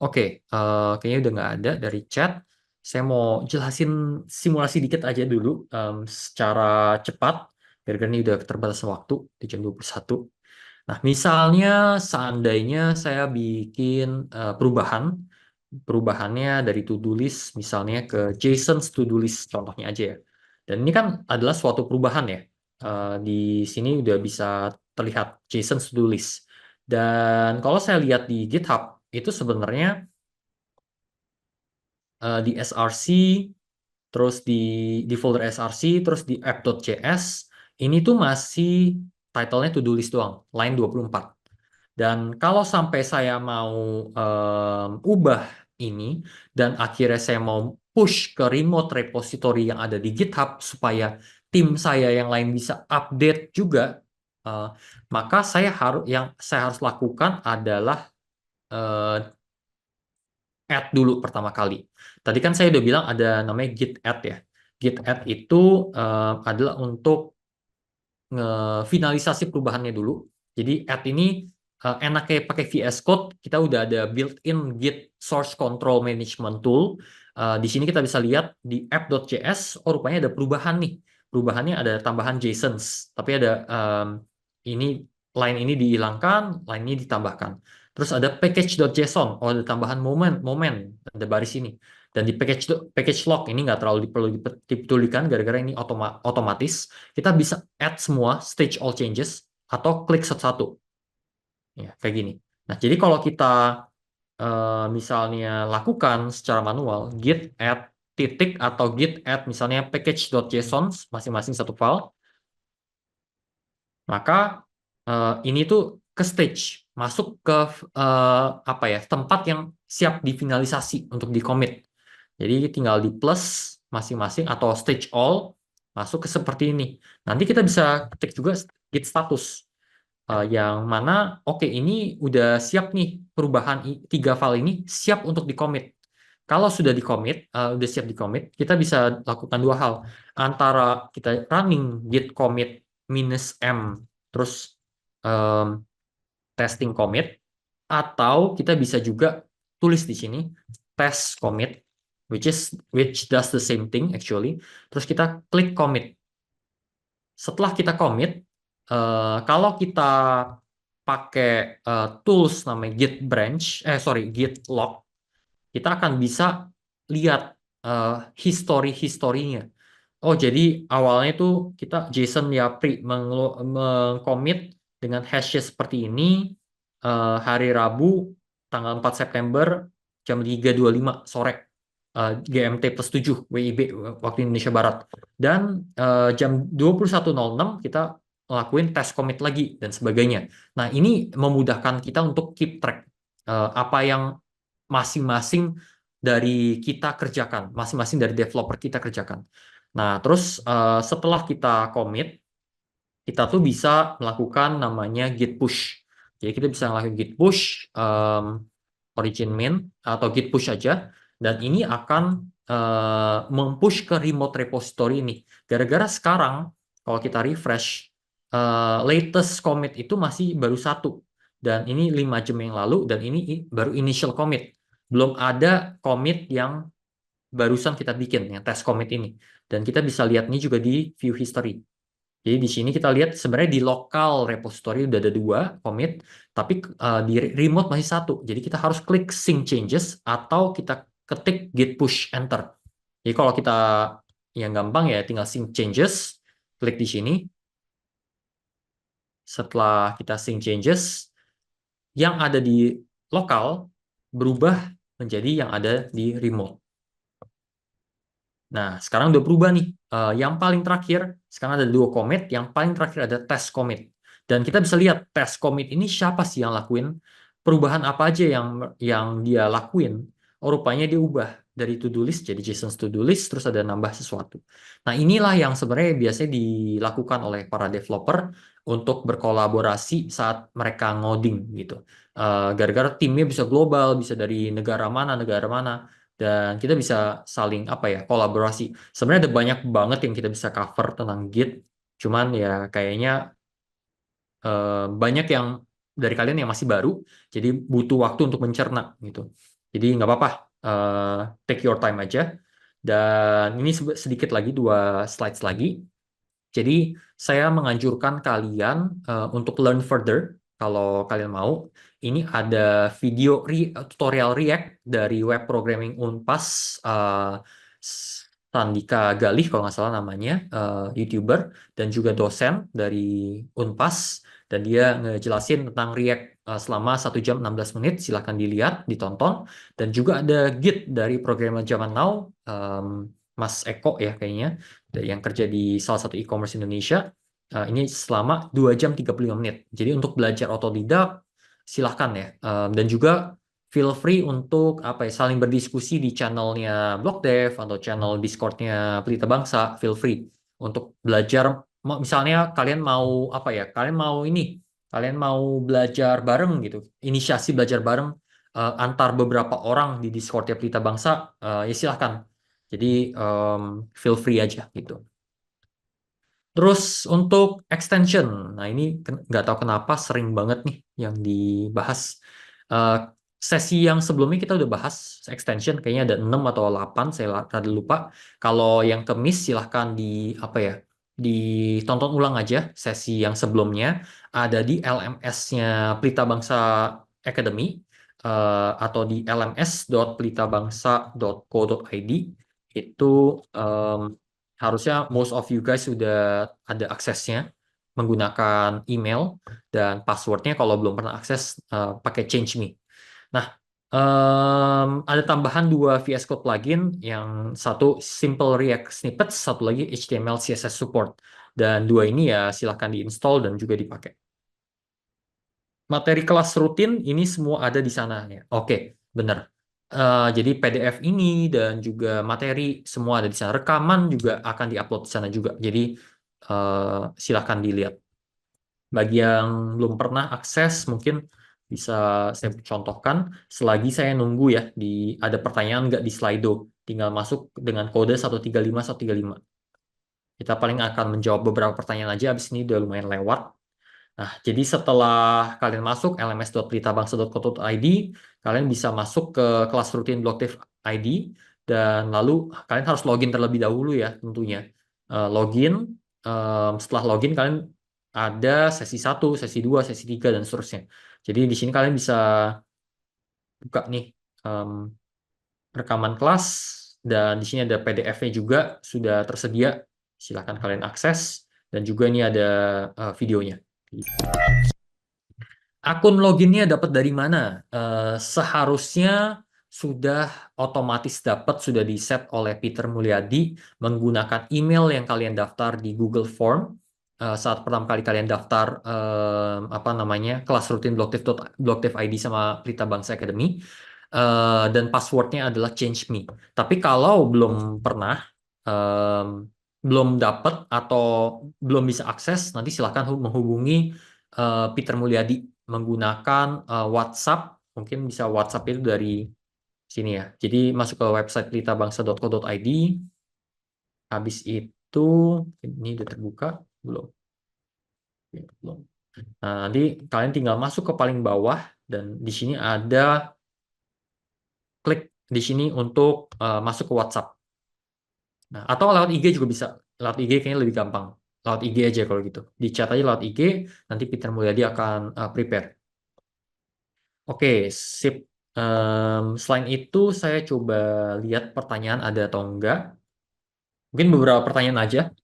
Oke, kayaknya udah nggak ada dari chat. Saya mau jelasin simulasi dikit aja dulu secara cepat. Gara-gara ini udah keterbatasan waktu di jam 21. Nah, misalnya seandainya saya bikin perubahan. Perubahannya dari to-do list misalnya ke Jason's to-do list contohnya aja ya. Dan ini kan adalah suatu perubahan ya. Di sini udah bisa terlihat Jason's to-do list. Dan kalau saya lihat di GitHub, itu sebenarnya di SRC, terus di folder SRC, terus di app.js, ini tuh masih title-nya to-do list doang, line 24. Dan kalau sampai saya mau ubah ini, dan akhirnya saya mau push ke remote repository yang ada di GitHub supaya tim saya yang lain bisa update juga, maka saya harus lakukan adalah add dulu pertama kali. Tadi kan saya udah bilang ada namanya git add ya. Git add itu adalah untuk ngefinalisasi perubahannya dulu. Jadi add ini enaknya pakai VS Code, kita udah ada built-in Git source control management tool. Di sini kita bisa lihat di app.js, oh rupanya ada perubahan nih. Perubahannya ada tambahan JSONs, tapi ada ini line ini dihilangkan, line ini ditambahkan. Terus ada package.json, oh ada tambahan momen, ada baris ini. Dan di package log ini nggak terlalu perlu dipedulikan gara-gara ini otomatis. Kita bisa add semua stage all changes atau klik satu-satu. Ya, kayak gini. Nah, jadi kalau kita misalnya lakukan secara manual git add titik atau git add misalnya package.json masing-masing satu file, maka ini tuh ke stage, masuk ke apa ya, tempat yang siap difinalisasi untuk di commit. Jadi tinggal di plus masing-masing atau stage all masuk ke seperti ini. Nanti kita bisa ketik juga git status yang mana oke ini udah siap nih perubahan 3 file ini siap untuk di commit. Kalau sudah di commit, udah siap di commit, kita bisa lakukan 2 hal. Antara kita running git commit -m terus testing commit, atau kita bisa juga tulis di sini test commit which does the same thing actually. Terus kita klik commit. Setelah kita commit, kalau kita pakai tools namanya git branch, git log, kita akan bisa lihat historinya. Oh, jadi awalnya itu kita JSON Yapri mengcommit dengan hashnya seperti ini hari Rabu tanggal 4 September jam 3.25 sore GMT +7 WIB waktu Indonesia Barat. Dan jam 21.06 kita ngelakuin test commit lagi dan sebagainya. Nah, ini memudahkan kita untuk keep track apa yang masing-masing dari kita kerjakan, masing-masing dari developer kita kerjakan. Nah, terus setelah kita commit, kita tuh bisa melakukan namanya git push. Jadi kita bisa melakukan git push origin main atau git push aja, dan ini akan mempush ke remote repository ini. Gara-gara sekarang kalau kita refresh, latest commit itu masih baru 1, dan ini 5 jam yang lalu, dan ini baru initial commit. Belum ada commit yang barusan kita bikin, yang test commit ini. Dan kita bisa lihat ini juga di view history. Jadi di sini kita lihat sebenarnya di lokal repository udah ada 2 commit, tapi di remote masih 1. Jadi kita harus klik sync changes atau kita ketik git push enter. Jadi kalau kita yang gampang ya tinggal sync changes, klik di sini. Setelah kita sync changes, yang ada di lokal berubah menjadi yang ada di remote. Nah, sekarang udah berubah nih. Yang paling terakhir, sekarang ada 2 commit, yang paling terakhir ada test commit. Dan kita bisa lihat test commit ini siapa sih yang lakuin, perubahan apa aja yang dia lakuin. Oh, rupanya dia ubah dari to-do list jadi JSON to-do list, terus ada nambah sesuatu. Nah, inilah yang sebenarnya biasanya dilakukan oleh para developer untuk berkolaborasi saat mereka ngoding gitu. Gara-gara timnya bisa global, bisa dari negara mana, dan kita bisa saling apa ya, kolaborasi. Sebenarnya ada banyak banget yang kita bisa cover tentang Git, cuman ya kayaknya banyak yang dari kalian yang masih baru, jadi butuh waktu untuk mencerna gitu. Jadi nggak apa-apa, take your time aja. Dan ini sedikit lagi 2 slides lagi. Jadi saya menganjurkan kalian untuk learn further. Kalau kalian mau, ini ada video tutorial React dari web programming Unpas, Sandika Galih kalau nggak salah namanya, YouTuber dan juga dosen dari Unpas, dan dia ngejelasin tentang React selama 1 jam 16 menit. Silahkan dilihat, ditonton. Dan juga ada Git dari programmer zaman now, Mas Eko ya kayaknya, yang kerja di salah satu e-commerce Indonesia. Ini selama 2 jam 35 menit. Jadi untuk belajar otodidak, silahkan ya. Dan juga feel free untuk apa ya, saling berdiskusi di channelnya Blog Dev atau channel Discord-nya Pelita Bangsa, feel free. untuk belajar. Misalnya kalian mau apa ya? Kalian mau belajar bareng gitu, inisiasi belajar bareng antar beberapa orang di Discord ya Pelita Bangsa, ya silahkan. Jadi feel free aja gitu. Terus untuk extension, nah ini nggak tahu kenapa sering banget nih yang dibahas. Eh, Sesi yang sebelumnya kita udah bahas extension, kayaknya ada 6 atau 8, saya rada lupa. Kalau yang ke miss silahkan apa ya, ditonton ulang aja sesi yang sebelumnya. Ada di LMS-nya Pelita Bangsa Academy, atau di lms.pelitabangsa.co.id. Itu em, harusnya most of you guys sudah ada aksesnya menggunakan email dan passwordnya kalau belum pernah akses, pakai Change Me. Nah, ada tambahan 2 VS Code plugin, yang satu Simple React Snippets, satu lagi HTML CSS Support. Dan 2 ini ya silahkan diinstal dan juga dipakai. Materi kelas rutin ini semua ada di sana ya. Oke, benar. Jadi PDF ini dan juga materi semua ada di sana. Rekaman juga akan diupload di sana juga. Jadi silahkan dilihat. Bagi yang belum pernah akses, mungkin bisa saya contohkan. Selagi saya nunggu ya, ada pertanyaan nggak di Slido. Tinggal masuk dengan kode 135135. Kita paling akan menjawab beberapa pertanyaan aja, habis ini udah lumayan lewat. Nah, jadi setelah kalian masuk lms.pelitabangsa.co.id, kalian bisa masuk ke kelas rutin Blocktave ID, dan lalu kalian harus login terlebih dahulu ya tentunya. Login, setelah login kalian ada sesi 1, sesi 2, sesi 3, dan seterusnya. Jadi di sini kalian bisa buka nih em, rekaman kelas, dan di sini ada PDF-nya juga sudah tersedia. Silahkan kalian akses, dan juga ini ada videonya. Akun loginnya dapat dari mana? Seharusnya sudah otomatis dapat, sudah di-set oleh Peter Mulyadi menggunakan email yang kalian daftar di Google Form saat pertama kali kalian daftar apa namanya kelas rutin Blocktave ID sama Pelita Bangsa Academy. Dan passwordnya adalah Change Me. Tapi kalau belum pernah, em, belum dapat atau belum bisa akses, nanti silahkan menghubungi Peter Mulyadi menggunakan WhatsApp. Mungkin bisa WhatsApp itu dari sini ya. Jadi masuk ke website pelitabangsa.co.id. Habis itu ini udah terbuka belum? Ya, belum. Nah, nanti kalian tinggal masuk ke paling bawah, dan di sini ada klik di sini untuk masuk ke WhatsApp. Nah, atau lewat IG juga bisa. Lewat IG kayaknya lebih gampang. Lewat IG aja kalau gitu. Di chat aja lewat IG, nanti Peter Mulyadi akan prepare. Oke, sip. Selain itu, saya coba lihat pertanyaan ada atau enggak. Mungkin beberapa pertanyaan aja.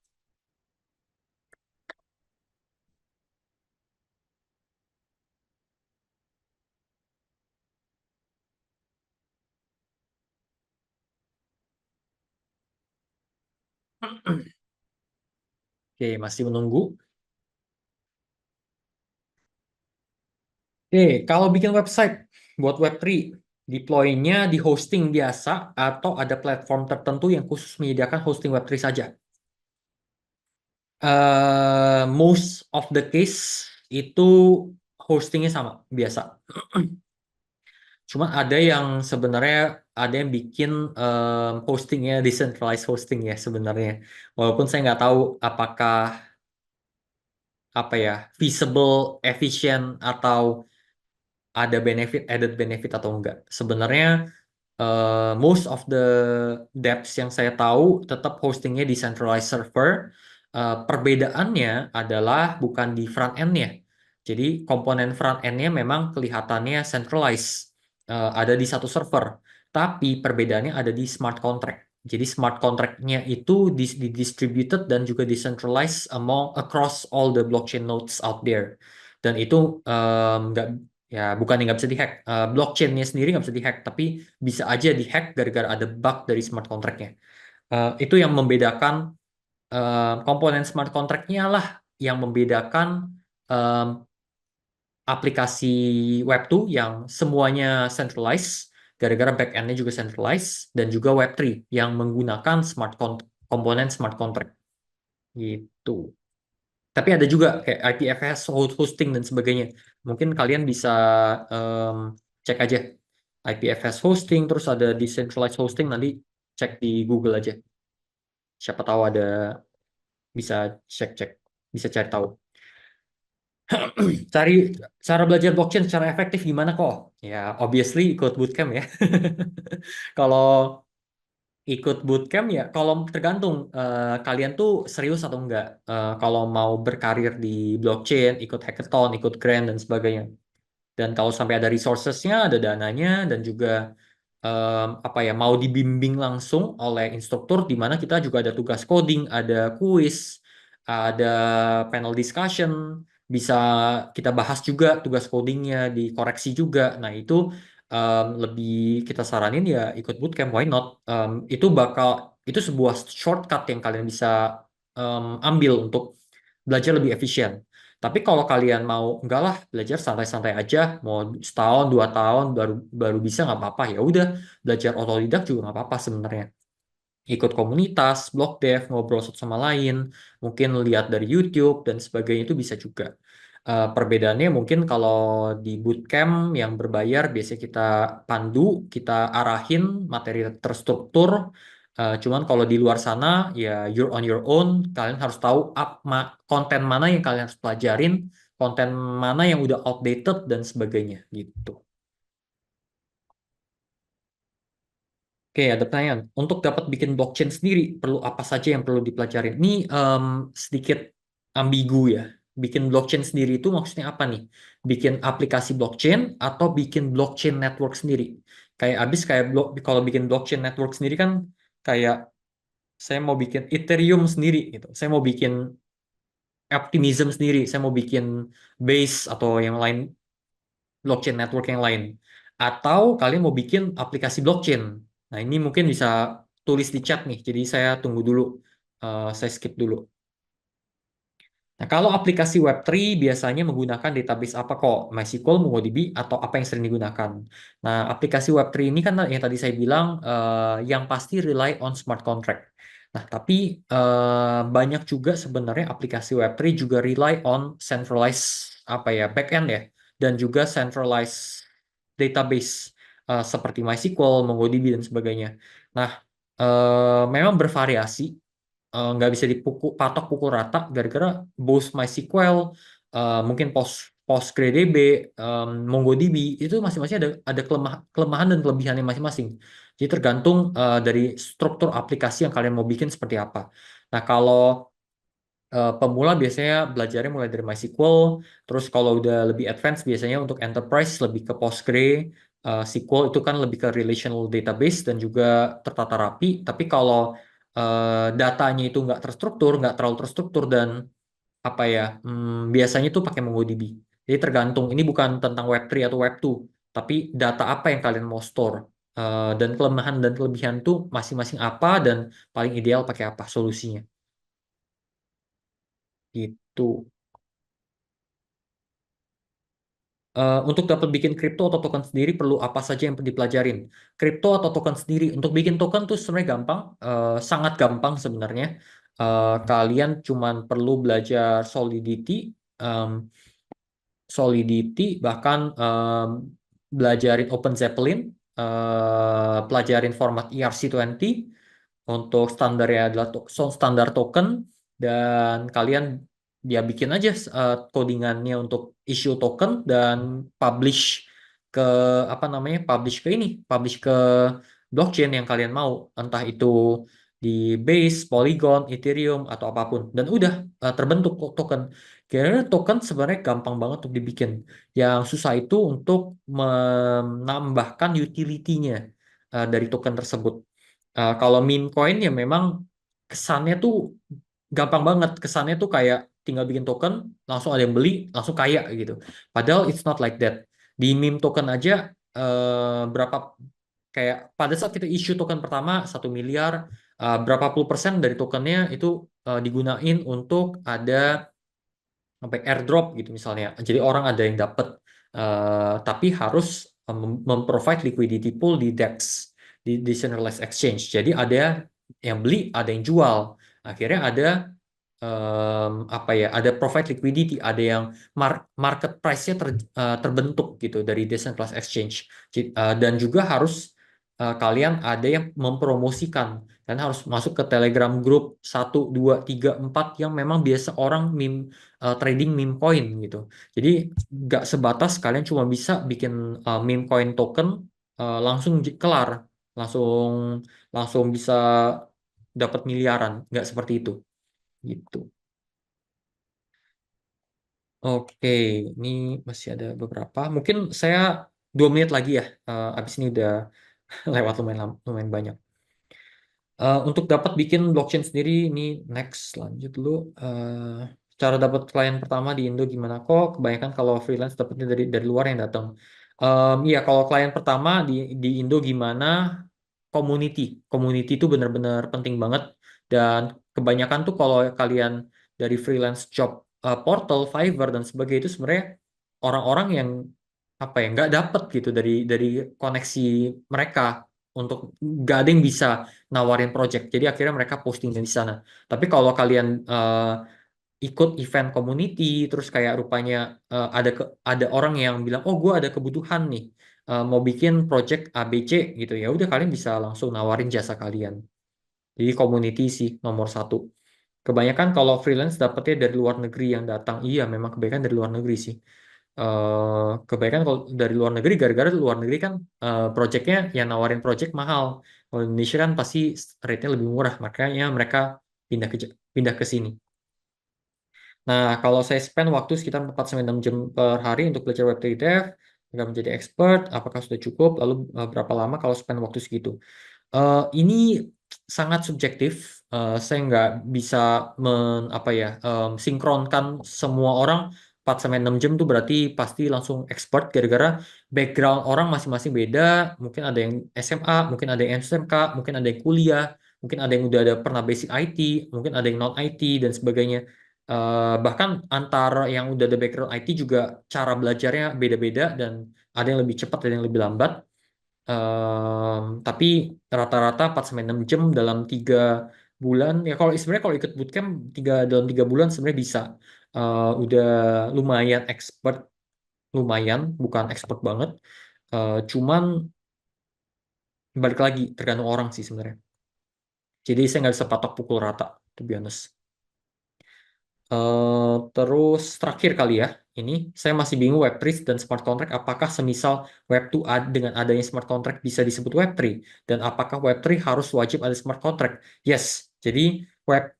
Oke, masih menunggu. Oke, kalau bikin website buat Web3, deploy-nya di hosting biasa atau ada platform tertentu yang khusus menyediakan hosting Web3 saja? Most of the case itu hostingnya sama, biasa. Cuma ada yang sebenarnya ada yang bikin hostingnya decentralized hosting ya sebenarnya. Walaupun saya nggak tahu apakah apa ya feasible, efficient, atau ada added benefit atau enggak. Sebenarnya most of the dApps yang saya tahu tetap hostingnya di centralized server. Perbedaannya adalah bukan di front end-nya. Jadi komponen front end-nya memang kelihatannya centralized, ada di satu server. Tapi perbedaannya ada di smart contract. Jadi smart contract-nya itu distributed dan juga decentralized across all the blockchain nodes out there. Dan itu nggak, ya bukan yang nggak bisa dihack. Blockchain-nya sendiri nggak bisa dihack, tapi bisa aja dihack gara-gara ada bug dari smart contract-nya. Itu yang membedakan, komponen smart contract-nya lah yang membedakan em, aplikasi Web2 yang semuanya centralized gara-gara back-end-nya juga centralized, dan juga Web3 yang menggunakan komponen smart contract. gitu. Tapi ada juga kayak IPFS, hosting dan sebagainya. Mungkin kalian bisa em, cek aja IPFS hosting, terus ada decentralized hosting, nanti cek di Google aja. Siapa tahu ada, bisa cek-cek, bisa cari tahu. Cari cara belajar blockchain secara efektif gimana kok? Ya, obviously ikut bootcamp ya. Kalau ikut bootcamp ya, kalau tergantung kalian tuh serius atau enggak. Kalau mau berkarir di blockchain, ikut hackathon, ikut grant dan sebagainya. Dan kalau sampai ada resourcesnya, ada dananya, dan juga apa ya, mau dibimbing langsung oleh instruktur, di mana kita juga ada tugas coding, ada kuis, ada panel discussion, bisa kita bahas juga tugas codingnya, dikoreksi juga. Nah itu lebih kita saranin ya ikut bootcamp, why not? Itu sebuah shortcut yang kalian bisa ambil untuk belajar lebih efisien. Tapi kalau kalian mau enggak lah belajar santai-santai aja, mau setahun 2 tahun baru baru bisa nggak apa-apa, ya udah belajar otodidak juga nggak apa-apa sebenarnya. Ikut komunitas, blog dev, ngobrol satu sama lain, mungkin lihat dari YouTube dan sebagainya itu bisa juga. Perbedaannya mungkin kalau di bootcamp yang berbayar biasanya kita pandu, kita arahin materi terstruktur. Cuman kalau di luar sana ya you're on your own, kalian harus tahu konten mana yang kalian harus pelajarin, konten mana yang udah outdated dan sebagainya gitu. Oke, ada pertanyaan. Untuk dapat bikin blockchain sendiri, perlu apa saja yang perlu dipelajarin? Ini sedikit ambigu ya. Bikin blockchain sendiri itu maksudnya apa nih? Bikin aplikasi blockchain atau bikin blockchain network sendiri? Kayak kalau bikin blockchain network sendiri kan kayak saya mau bikin Ethereum sendiri gitu. Saya mau bikin Optimism sendiri. Saya mau bikin Base atau yang lain, blockchain network yang lain. Atau kalian mau bikin aplikasi blockchain. Nah, ini mungkin bisa tulis di chat nih. Jadi saya tunggu dulu. Saya skip dulu. Nah, kalau aplikasi Web3 biasanya menggunakan database apa kok? MySQL, MongoDB, atau apa yang sering digunakan? Nah, aplikasi Web3 ini kan yang tadi saya bilang yang pasti rely on smart contract. Nah, tapi banyak juga sebenarnya aplikasi Web3 juga rely on centralized apa ya, backend ya, dan juga centralized database seperti MySQL, MongoDB dan sebagainya. Nah, memang bervariasi, nggak bisa patok pukul rata gara-gara both MySQL, mungkin PostgreDB, MongoDB itu masing-masing ada kelemahan dan kelebihannya masing-masing. Jadi tergantung dari struktur aplikasi yang kalian mau bikin seperti apa. Nah, kalau pemula biasanya belajarnya mulai dari MySQL, terus kalau udah lebih advance biasanya untuk enterprise lebih ke Postgre, SQL itu kan lebih ke relational database dan juga tertata rapi. Tapi kalau datanya itu nggak terstruktur, nggak terlalu terstruktur dan apa ya, biasanya itu pakai MongoDB. Jadi tergantung, ini bukan tentang Web3 atau Web2, tapi data apa yang kalian mau store. Dan kelemahan dan kelebihan itu masing-masing apa dan paling ideal pakai apa solusinya. Gitu. Untuk dapat bikin kripto atau token sendiri perlu apa saja yang dipelajarin? Kripto atau token sendiri, untuk bikin token tuh sebenarnya gampang, sangat gampang sebenarnya. Kalian cuman perlu belajar em, Solidity, bahkan belajarin Open Zeppelin, pelajarin format ERC20 untuk standarnya adalah standar token, dan kalian dia bikin aja codingannya untuk issue token dan publish ke apa namanya, publish ke blockchain yang kalian mau, entah itu di Base, Polygon, Ethereum atau apapun, dan udah terbentuk kok token. Kira token sebenarnya gampang banget untuk dibikin. Yang susah itu untuk menambahkan utility-nya dari token tersebut. Kalau meme coin ya memang kesannya tuh gampang banget. Kesannya tuh kayak tinggal bikin token, langsung ada yang beli, langsung kaya gitu. Padahal it's not like that. Di meme token aja berapa, kayak pada saat kita issue token pertama 1 miliar, berapa puluh persen dari tokennya itu digunain untuk ada sampai airdrop gitu misalnya. Jadi orang ada yang dapat, tapi harus memprovide liquidity pool di DEX, di decentralized exchange. Jadi ada yang beli, ada yang jual. Akhirnya ada apa ya, ada provide liquidity, ada yang market price-nya terbentuk gitu dari decentralized exchange. Dan juga harus kalian ada yang mempromosikan dan harus masuk ke Telegram group 1, 2, 3, 4 yang memang biasa orang trading meme coin gitu. Jadi nggak sebatas kalian cuma bisa bikin meme coin token langsung kelar, langsung langsung bisa dapat miliaran, nggak seperti itu gitu. Oke, ini masih ada beberapa. Mungkin saya 2 menit lagi ya. Abis ini udah lewat lumayan lumayan banyak. Untuk dapat bikin blockchain sendiri, ini next lanjut dulu. Cara dapat klien pertama di Indo gimana kok? Kebanyakan kalau freelance dapatnya dari luar yang datang. Iya, kalau klien pertama di Indo gimana? Community, community itu benar-benar penting banget. Dan kebanyakan tuh kalau kalian dari freelance job portal, Fiverr dan sebagainya itu sebenarnya orang-orang yang apa ya nggak dapet gitu dari koneksi mereka untuk nggak ada yang bisa nawarin project. Jadi akhirnya mereka posting di sana. Tapi kalau kalian ikut event community, terus kayak rupanya ada orang yang bilang, oh gue ada kebutuhan nih, mau bikin project ABC gitu ya, udah kalian bisa langsung nawarin jasa kalian. Jadi community sih nomor satu. Kebanyakan kalau freelance dapetnya dari luar negeri yang datang, iya memang kebanyakan dari luar negeri sih. Kebanyakan kalau dari luar negeri gara-gara luar negeri kan projectnya yang nawarin project mahal. Kalau Indonesia kan pasti rate-nya lebih murah, makanya mereka pindah ke pindah ke sini. Nah, kalau saya spend waktu sekitar 4 sampai 6 jam per hari untuk belajar Web3 Dev, agar menjadi expert, apakah sudah cukup? Lalu berapa lama kalau spend waktu segitu? Ini sangat subjektif. Saya nggak bisa apa ya, sinkronkan semua orang 4 sampai 6 jam tuh berarti pasti langsung expert gara-gara background orang masing-masing beda. Mungkin ada yang SMA, mungkin ada yang SMK, mungkin ada yang kuliah, mungkin ada yang udah ada pernah basic IT, mungkin ada yang non IT dan sebagainya. Bahkan antara yang udah ada background IT juga cara belajarnya beda-beda dan ada yang lebih cepat, ada yang lebih lambat. Tapi rata-rata 4 sampai 6 jam dalam 3 bulan. Ya kalau sebenarnya kalau ikut bootcamp dalam 3 bulan sebenarnya bisa. Udah lumayan expert, lumayan bukan expert banget. Cuman balik lagi tergantung orang sih sebenarnya. Jadi saya nggak bisa patok pukul rata, to be honest. Terus terakhir kali ya, ini saya masih bingung Web3 dan smart contract. Apakah semisal Web2 dengan adanya smart contract bisa disebut Web3? Dan apakah Web3 harus wajib ada smart contract? Yes. Jadi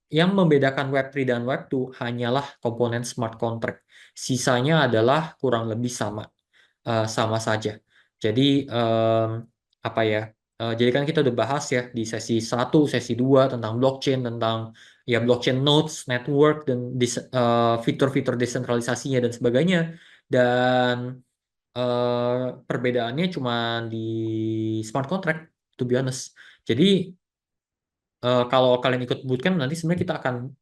yang membedakan Web3 dan Web2 hanyalah komponen smart contract. Sisanya adalah kurang lebih sama saja. Jadi apa ya? Jadi kan kita udah bahas ya di sesi 1, sesi 2 tentang blockchain, tentang ya blockchain nodes, network dan fitur-fitur desentralisasinya dan sebagainya. Dan perbedaannya cuma di smart contract, to be honest. Jadi kalau kalian ikut bootcamp nanti sebenarnya kita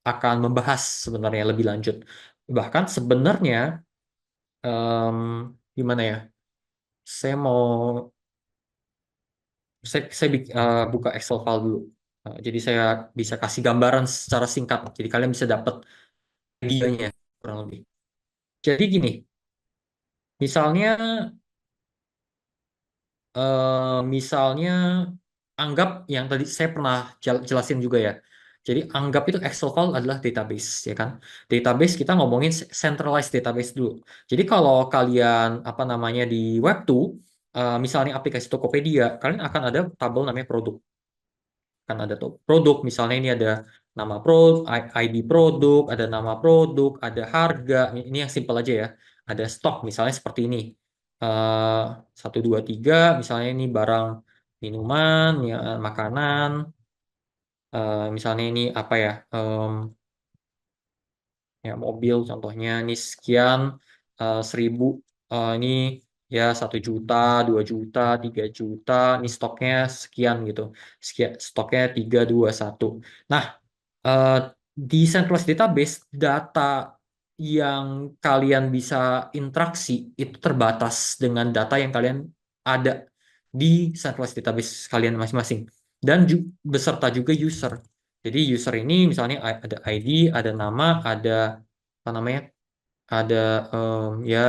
akan membahas sebenarnya lebih lanjut. Bahkan sebenarnya em, gimana ya? Saya mau buka Excel file dulu. Jadi saya bisa kasih gambaran secara singkat. Jadi kalian bisa dapat videonya kurang lebih. Jadi gini, misalnya misalnya anggap yang tadi saya pernah jelasin juga ya. Jadi anggap itu Excel file adalah database, ya kan? Database kita ngomongin centralized database dulu. Jadi kalau kalian apa namanya di Web2, misalnya aplikasi Tokopedia, kalian akan ada tabel namanya produk. Kan ada tuh produk, misalnya ini ada nama produk, ID produk, ada nama produk, ada harga. Ini yang simpel aja ya. Ada stok, misalnya seperti ini. 1, 2, 3, misalnya ini barang minuman, ya, makanan. Misalnya ini apa ya? Ya mobil contohnya ini sekian 1.000, ini ya 1 juta, 2 juta, 3 juta, ini stoknya sekian gitu, sekian stoknya 3, 2, 1. Nah, eh, di centralized database data yang kalian bisa interaksi itu terbatas dengan data yang kalian ada di centralized database kalian masing-masing dan beserta juga user. Jadi user ini misalnya ada ID, ada nama, ada apa namanya, ada ya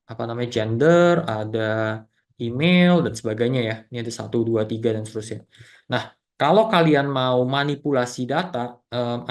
apa namanya gender, ada email dan sebagainya ya. Ini ada 1, 2, 3 dan seterusnya. Nah, kalau kalian mau manipulasi data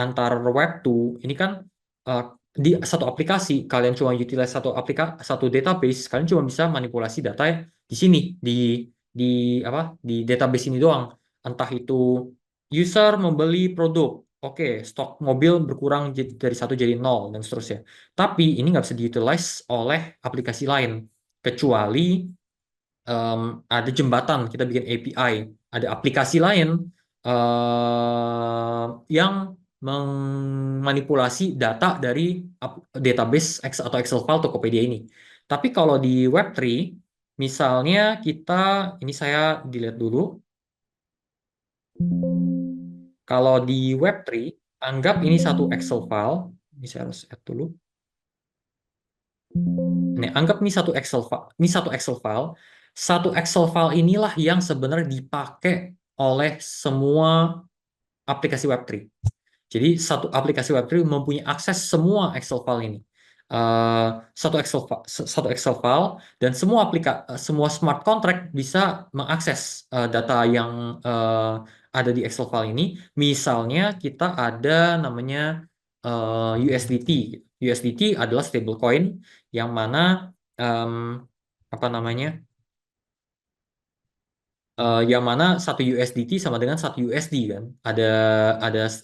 antar web to, ini kan eh, di satu aplikasi kalian cuma utilize satu database, kalian cuma bisa manipulasi data di sini di apa di database ini doang. Entah itu user membeli produk, oke, stok mobil berkurang dari 1 jadi 0 dan seterusnya. Tapi ini nggak bisa diutilize oleh aplikasi lain, kecuali ada jembatan, kita bikin API, ada aplikasi lain yang memanipulasi data dari database atau Excel file Tokopedia ini. Tapi kalau di Web3, misalnya kita, ini saya dilihat dulu, kalau di Web3, anggap ini satu Excel file, ini saya harus add dulu. Nih, anggap ini satu Excel file. Ini satu Excel file. Satu Excel file inilah yang sebenarnya dipakai oleh semua aplikasi Web3. Jadi satu aplikasi Web3 mempunyai akses semua Excel file ini. Eh, satu Excel file dan semua smart contract bisa mengakses data yang ada di Excel file ini. Misalnya kita ada namanya USDT. USDT adalah stablecoin yang mana em, apa namanya? Yang mana 1 USDT sama dengan 1 USD kan, ada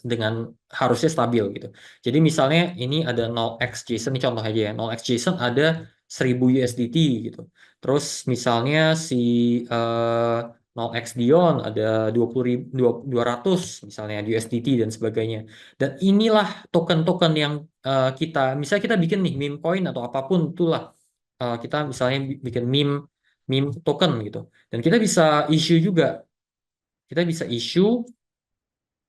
dengan harusnya stabil gitu. Jadi misalnya ini ada 0x JSON, ini contoh aja ya, 0x JSON ada 1000 USDT gitu. Terus misalnya si 0x Dion ada 20.000 200 misalnya USDT dan sebagainya. Dan inilah token-token yang misalnya kita bikin nih meme coin atau apapun itulah. Kita misalnya bikin meme meme token gitu. Dan kita bisa issue juga. Kita bisa issue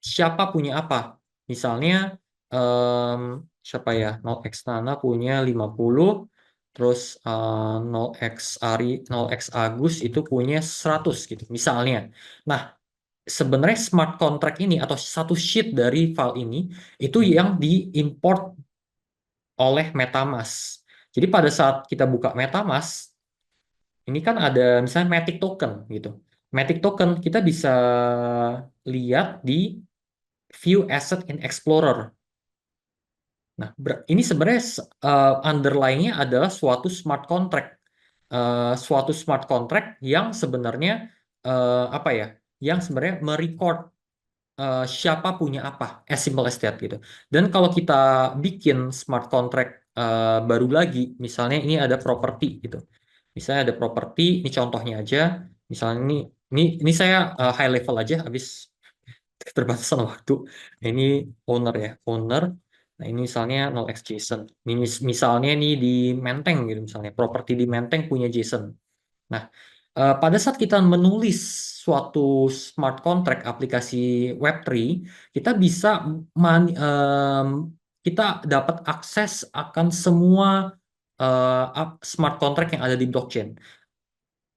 siapa punya apa. Misalnya em, siapa ya? 0x Nana punya 50, terus 0x Ari, 0x Agus itu punya 100 gitu misalnya. Nah, sebenarnya smart contract ini atau satu sheet dari file ini itu yang diimport oleh MetaMask. Jadi pada saat kita buka MetaMask, ini kan ada misalnya Matic token gitu. Matic token kita bisa lihat di View Asset in Explorer. Nah, ini sebenarnya underlying-nya adalah suatu smart contract. Suatu smart contract yang sebenarnya apa ya? Yang sebenarnya merecord siapa punya apa, as simple as that gitu. Dan kalau kita bikin smart contract baru lagi, misalnya ini ada property gitu. Misalnya ada property, ini contohnya aja. Misalnya ini saya high level aja, habis keterbatasan waktu. Ini owner ya, owner. Nah ini misalnya 0x JSON. Ini misalnya ini di Menteng gitu, misalnya properti di Menteng punya JSON. Nah, pada saat kita menulis suatu smart contract aplikasi Web3, kita bisa kita dapat akses akan semua smart contract yang ada di blockchain.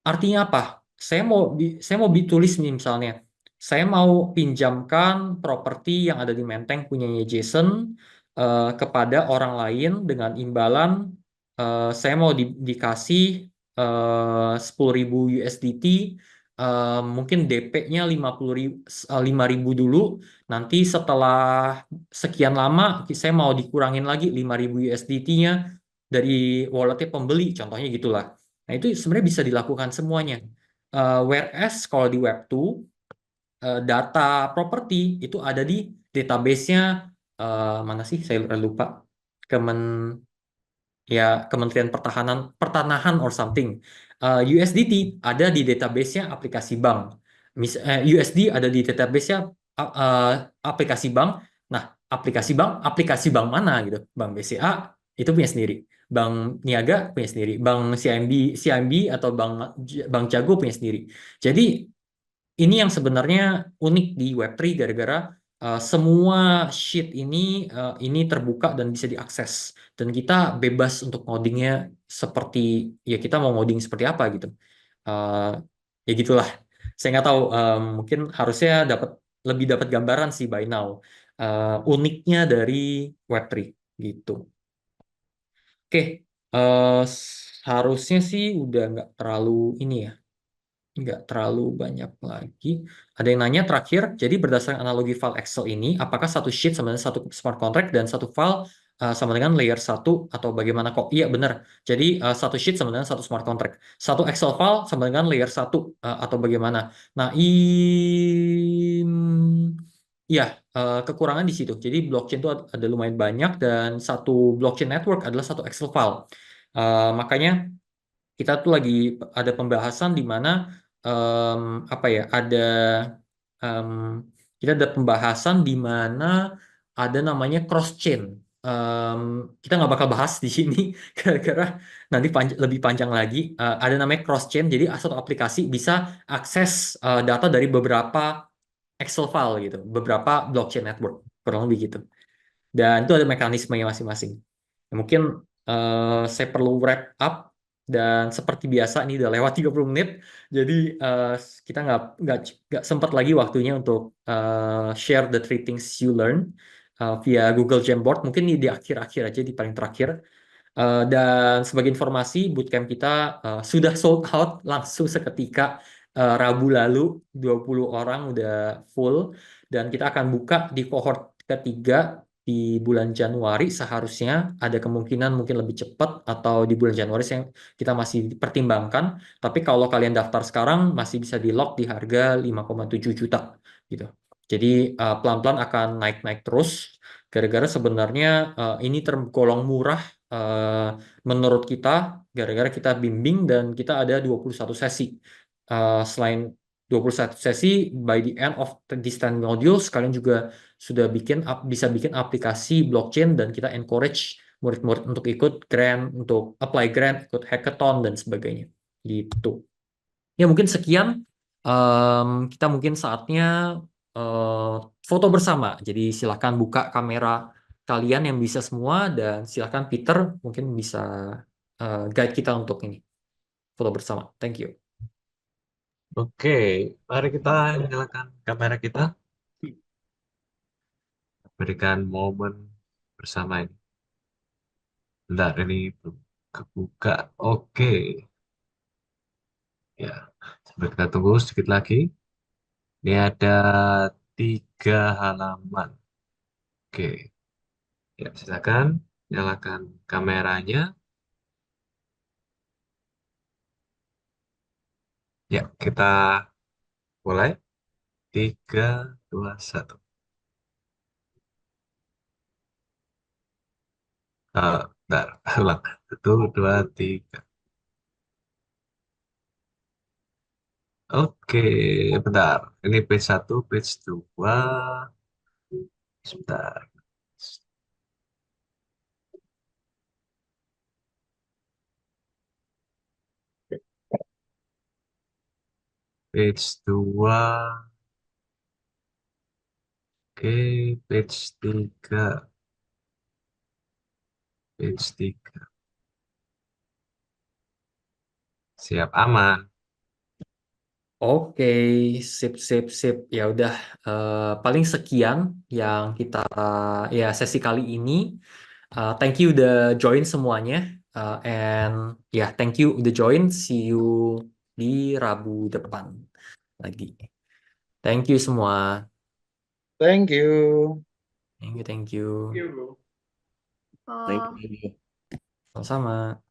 Artinya apa? Saya mau tulis nih misalnya, saya mau pinjamkan properti yang ada di Menteng punyanya Jason kepada orang lain dengan imbalan saya mau dikasih 10.000 USDT, mungkin DP-nya 5.000 dulu. Nanti setelah sekian lama saya mau dikurangin lagi 5.000 USDT-nya dari walletnya pembeli, contohnya gitulah. Nah, itu sebenarnya bisa dilakukan semuanya. Whereas kalau di Web2, data properti itu ada di database-nya mana sih? Saya lupa. Kemen ya Kementerian Pertanahan or something. USDT ada di database-nya aplikasi bank. USD ada di database-nya aplikasi bank. Nah, aplikasi bank mana gitu? Bank BCA itu punya sendiri. Bank Niaga punya sendiri. Bank CIMB atau Bank Jago punya sendiri. Jadi ini yang sebenarnya unik di Web3 gara-gara semua sheet ini terbuka dan bisa diakses dan kita bebas untuk ngodingnya seperti ya kita mau ngoding seperti apa gitu. Eh, Ya gitulah. Saya nggak tahu mungkin harusnya dapat lebih dapat gambaran sih by now uniknya dari Web3 gitu. Oke, harusnya sih udah nggak terlalu ini ya, nggak terlalu banyak lagi. Ada yang nanya terakhir, jadi berdasarkan analogi file Excel ini, apakah satu sheet sama dengan satu smart contract dan satu file sama dengan layer satu atau bagaimana kok? Iya benar. Jadi satu sheet sama dengan satu smart contract. Satu Excel file sama dengan layer satu atau bagaimana? Nah, ya kekurangan di situ. Jadi blockchain itu ada lumayan banyak dan satu blockchain network adalah satu Excel file. Makanya kita tuh lagi ada pembahasan di mana em, apa ya em, kita ada pembahasan di mana ada namanya cross chain. Em, kita nggak bakal bahas di sini gara-gara nanti lebih panjang lagi. Ada namanya cross chain, jadi satu aplikasi bisa akses data dari beberapa Excel file gitu, beberapa blockchain network kurang lebih gitu. Dan itu ada mekanismenya masing-masing. Ya, mungkin saya perlu wrap up dan seperti biasa ini udah lewat 30 menit. Jadi eh, kita nggak sempat lagi waktunya untuk share the three things you learn via Google Jamboard. Mungkin di akhir-akhir aja di paling terakhir. Dan sebagai informasi, bootcamp kita sudah sold out langsung seketika Rabu lalu, 20 orang udah full. Dan kita akan buka di cohort ketiga di bulan Januari. Seharusnya ada kemungkinan mungkin lebih cepat atau di bulan Januari yang kita masih pertimbangkan. Tapi kalau kalian daftar sekarang masih bisa di lock di harga 5,7 juta gitu. Jadi pelan-pelan akan naik-naik terus. Gara-gara sebenarnya ini tergolong murah eh, menurut kita gara-gara kita bimbing dan kita ada 21 sesi. Selain 21 sesi, by the end of this 10 modules, kalian juga sudah bisa bikin aplikasi blockchain dan kita encourage murid-murid untuk ikut grant, untuk apply grant, ikut hackathon dan sebagainya. Gitu. Ya mungkin sekian. Kita mungkin saatnya eh, foto bersama. Jadi silakan buka kamera kalian yang bisa semua dan silakan Peter mungkin bisa guide kita untuk ini foto bersama. Thank you. Oke, mari kita nyalakan kamera kita, berikan momen bersama ini. Bentar, ini belum kebuka. Oke, ya. Sambil kita tunggu sedikit lagi. Ini ada 3 halaman. Oke, ya silakan nyalakan kameranya. Ya, kita mulai. 3, 2, 1. Bentar, ulang. 1, 2, 3. Oke, bentar. Ini page 1, page 2. Sebentar. Page 2. Oke, page 3. Page 3. Siap aman. Oke, sip, sip, sip. Ya udah, paling sekian yang kita ya sesi kali ini. Thank you udah join semuanya. And ya, thank you udah join. See you di Rabu depan lagi. Thank you semua. Thank you. Thank you, thank you. Thank you, bro. Thank you. Sama-sama.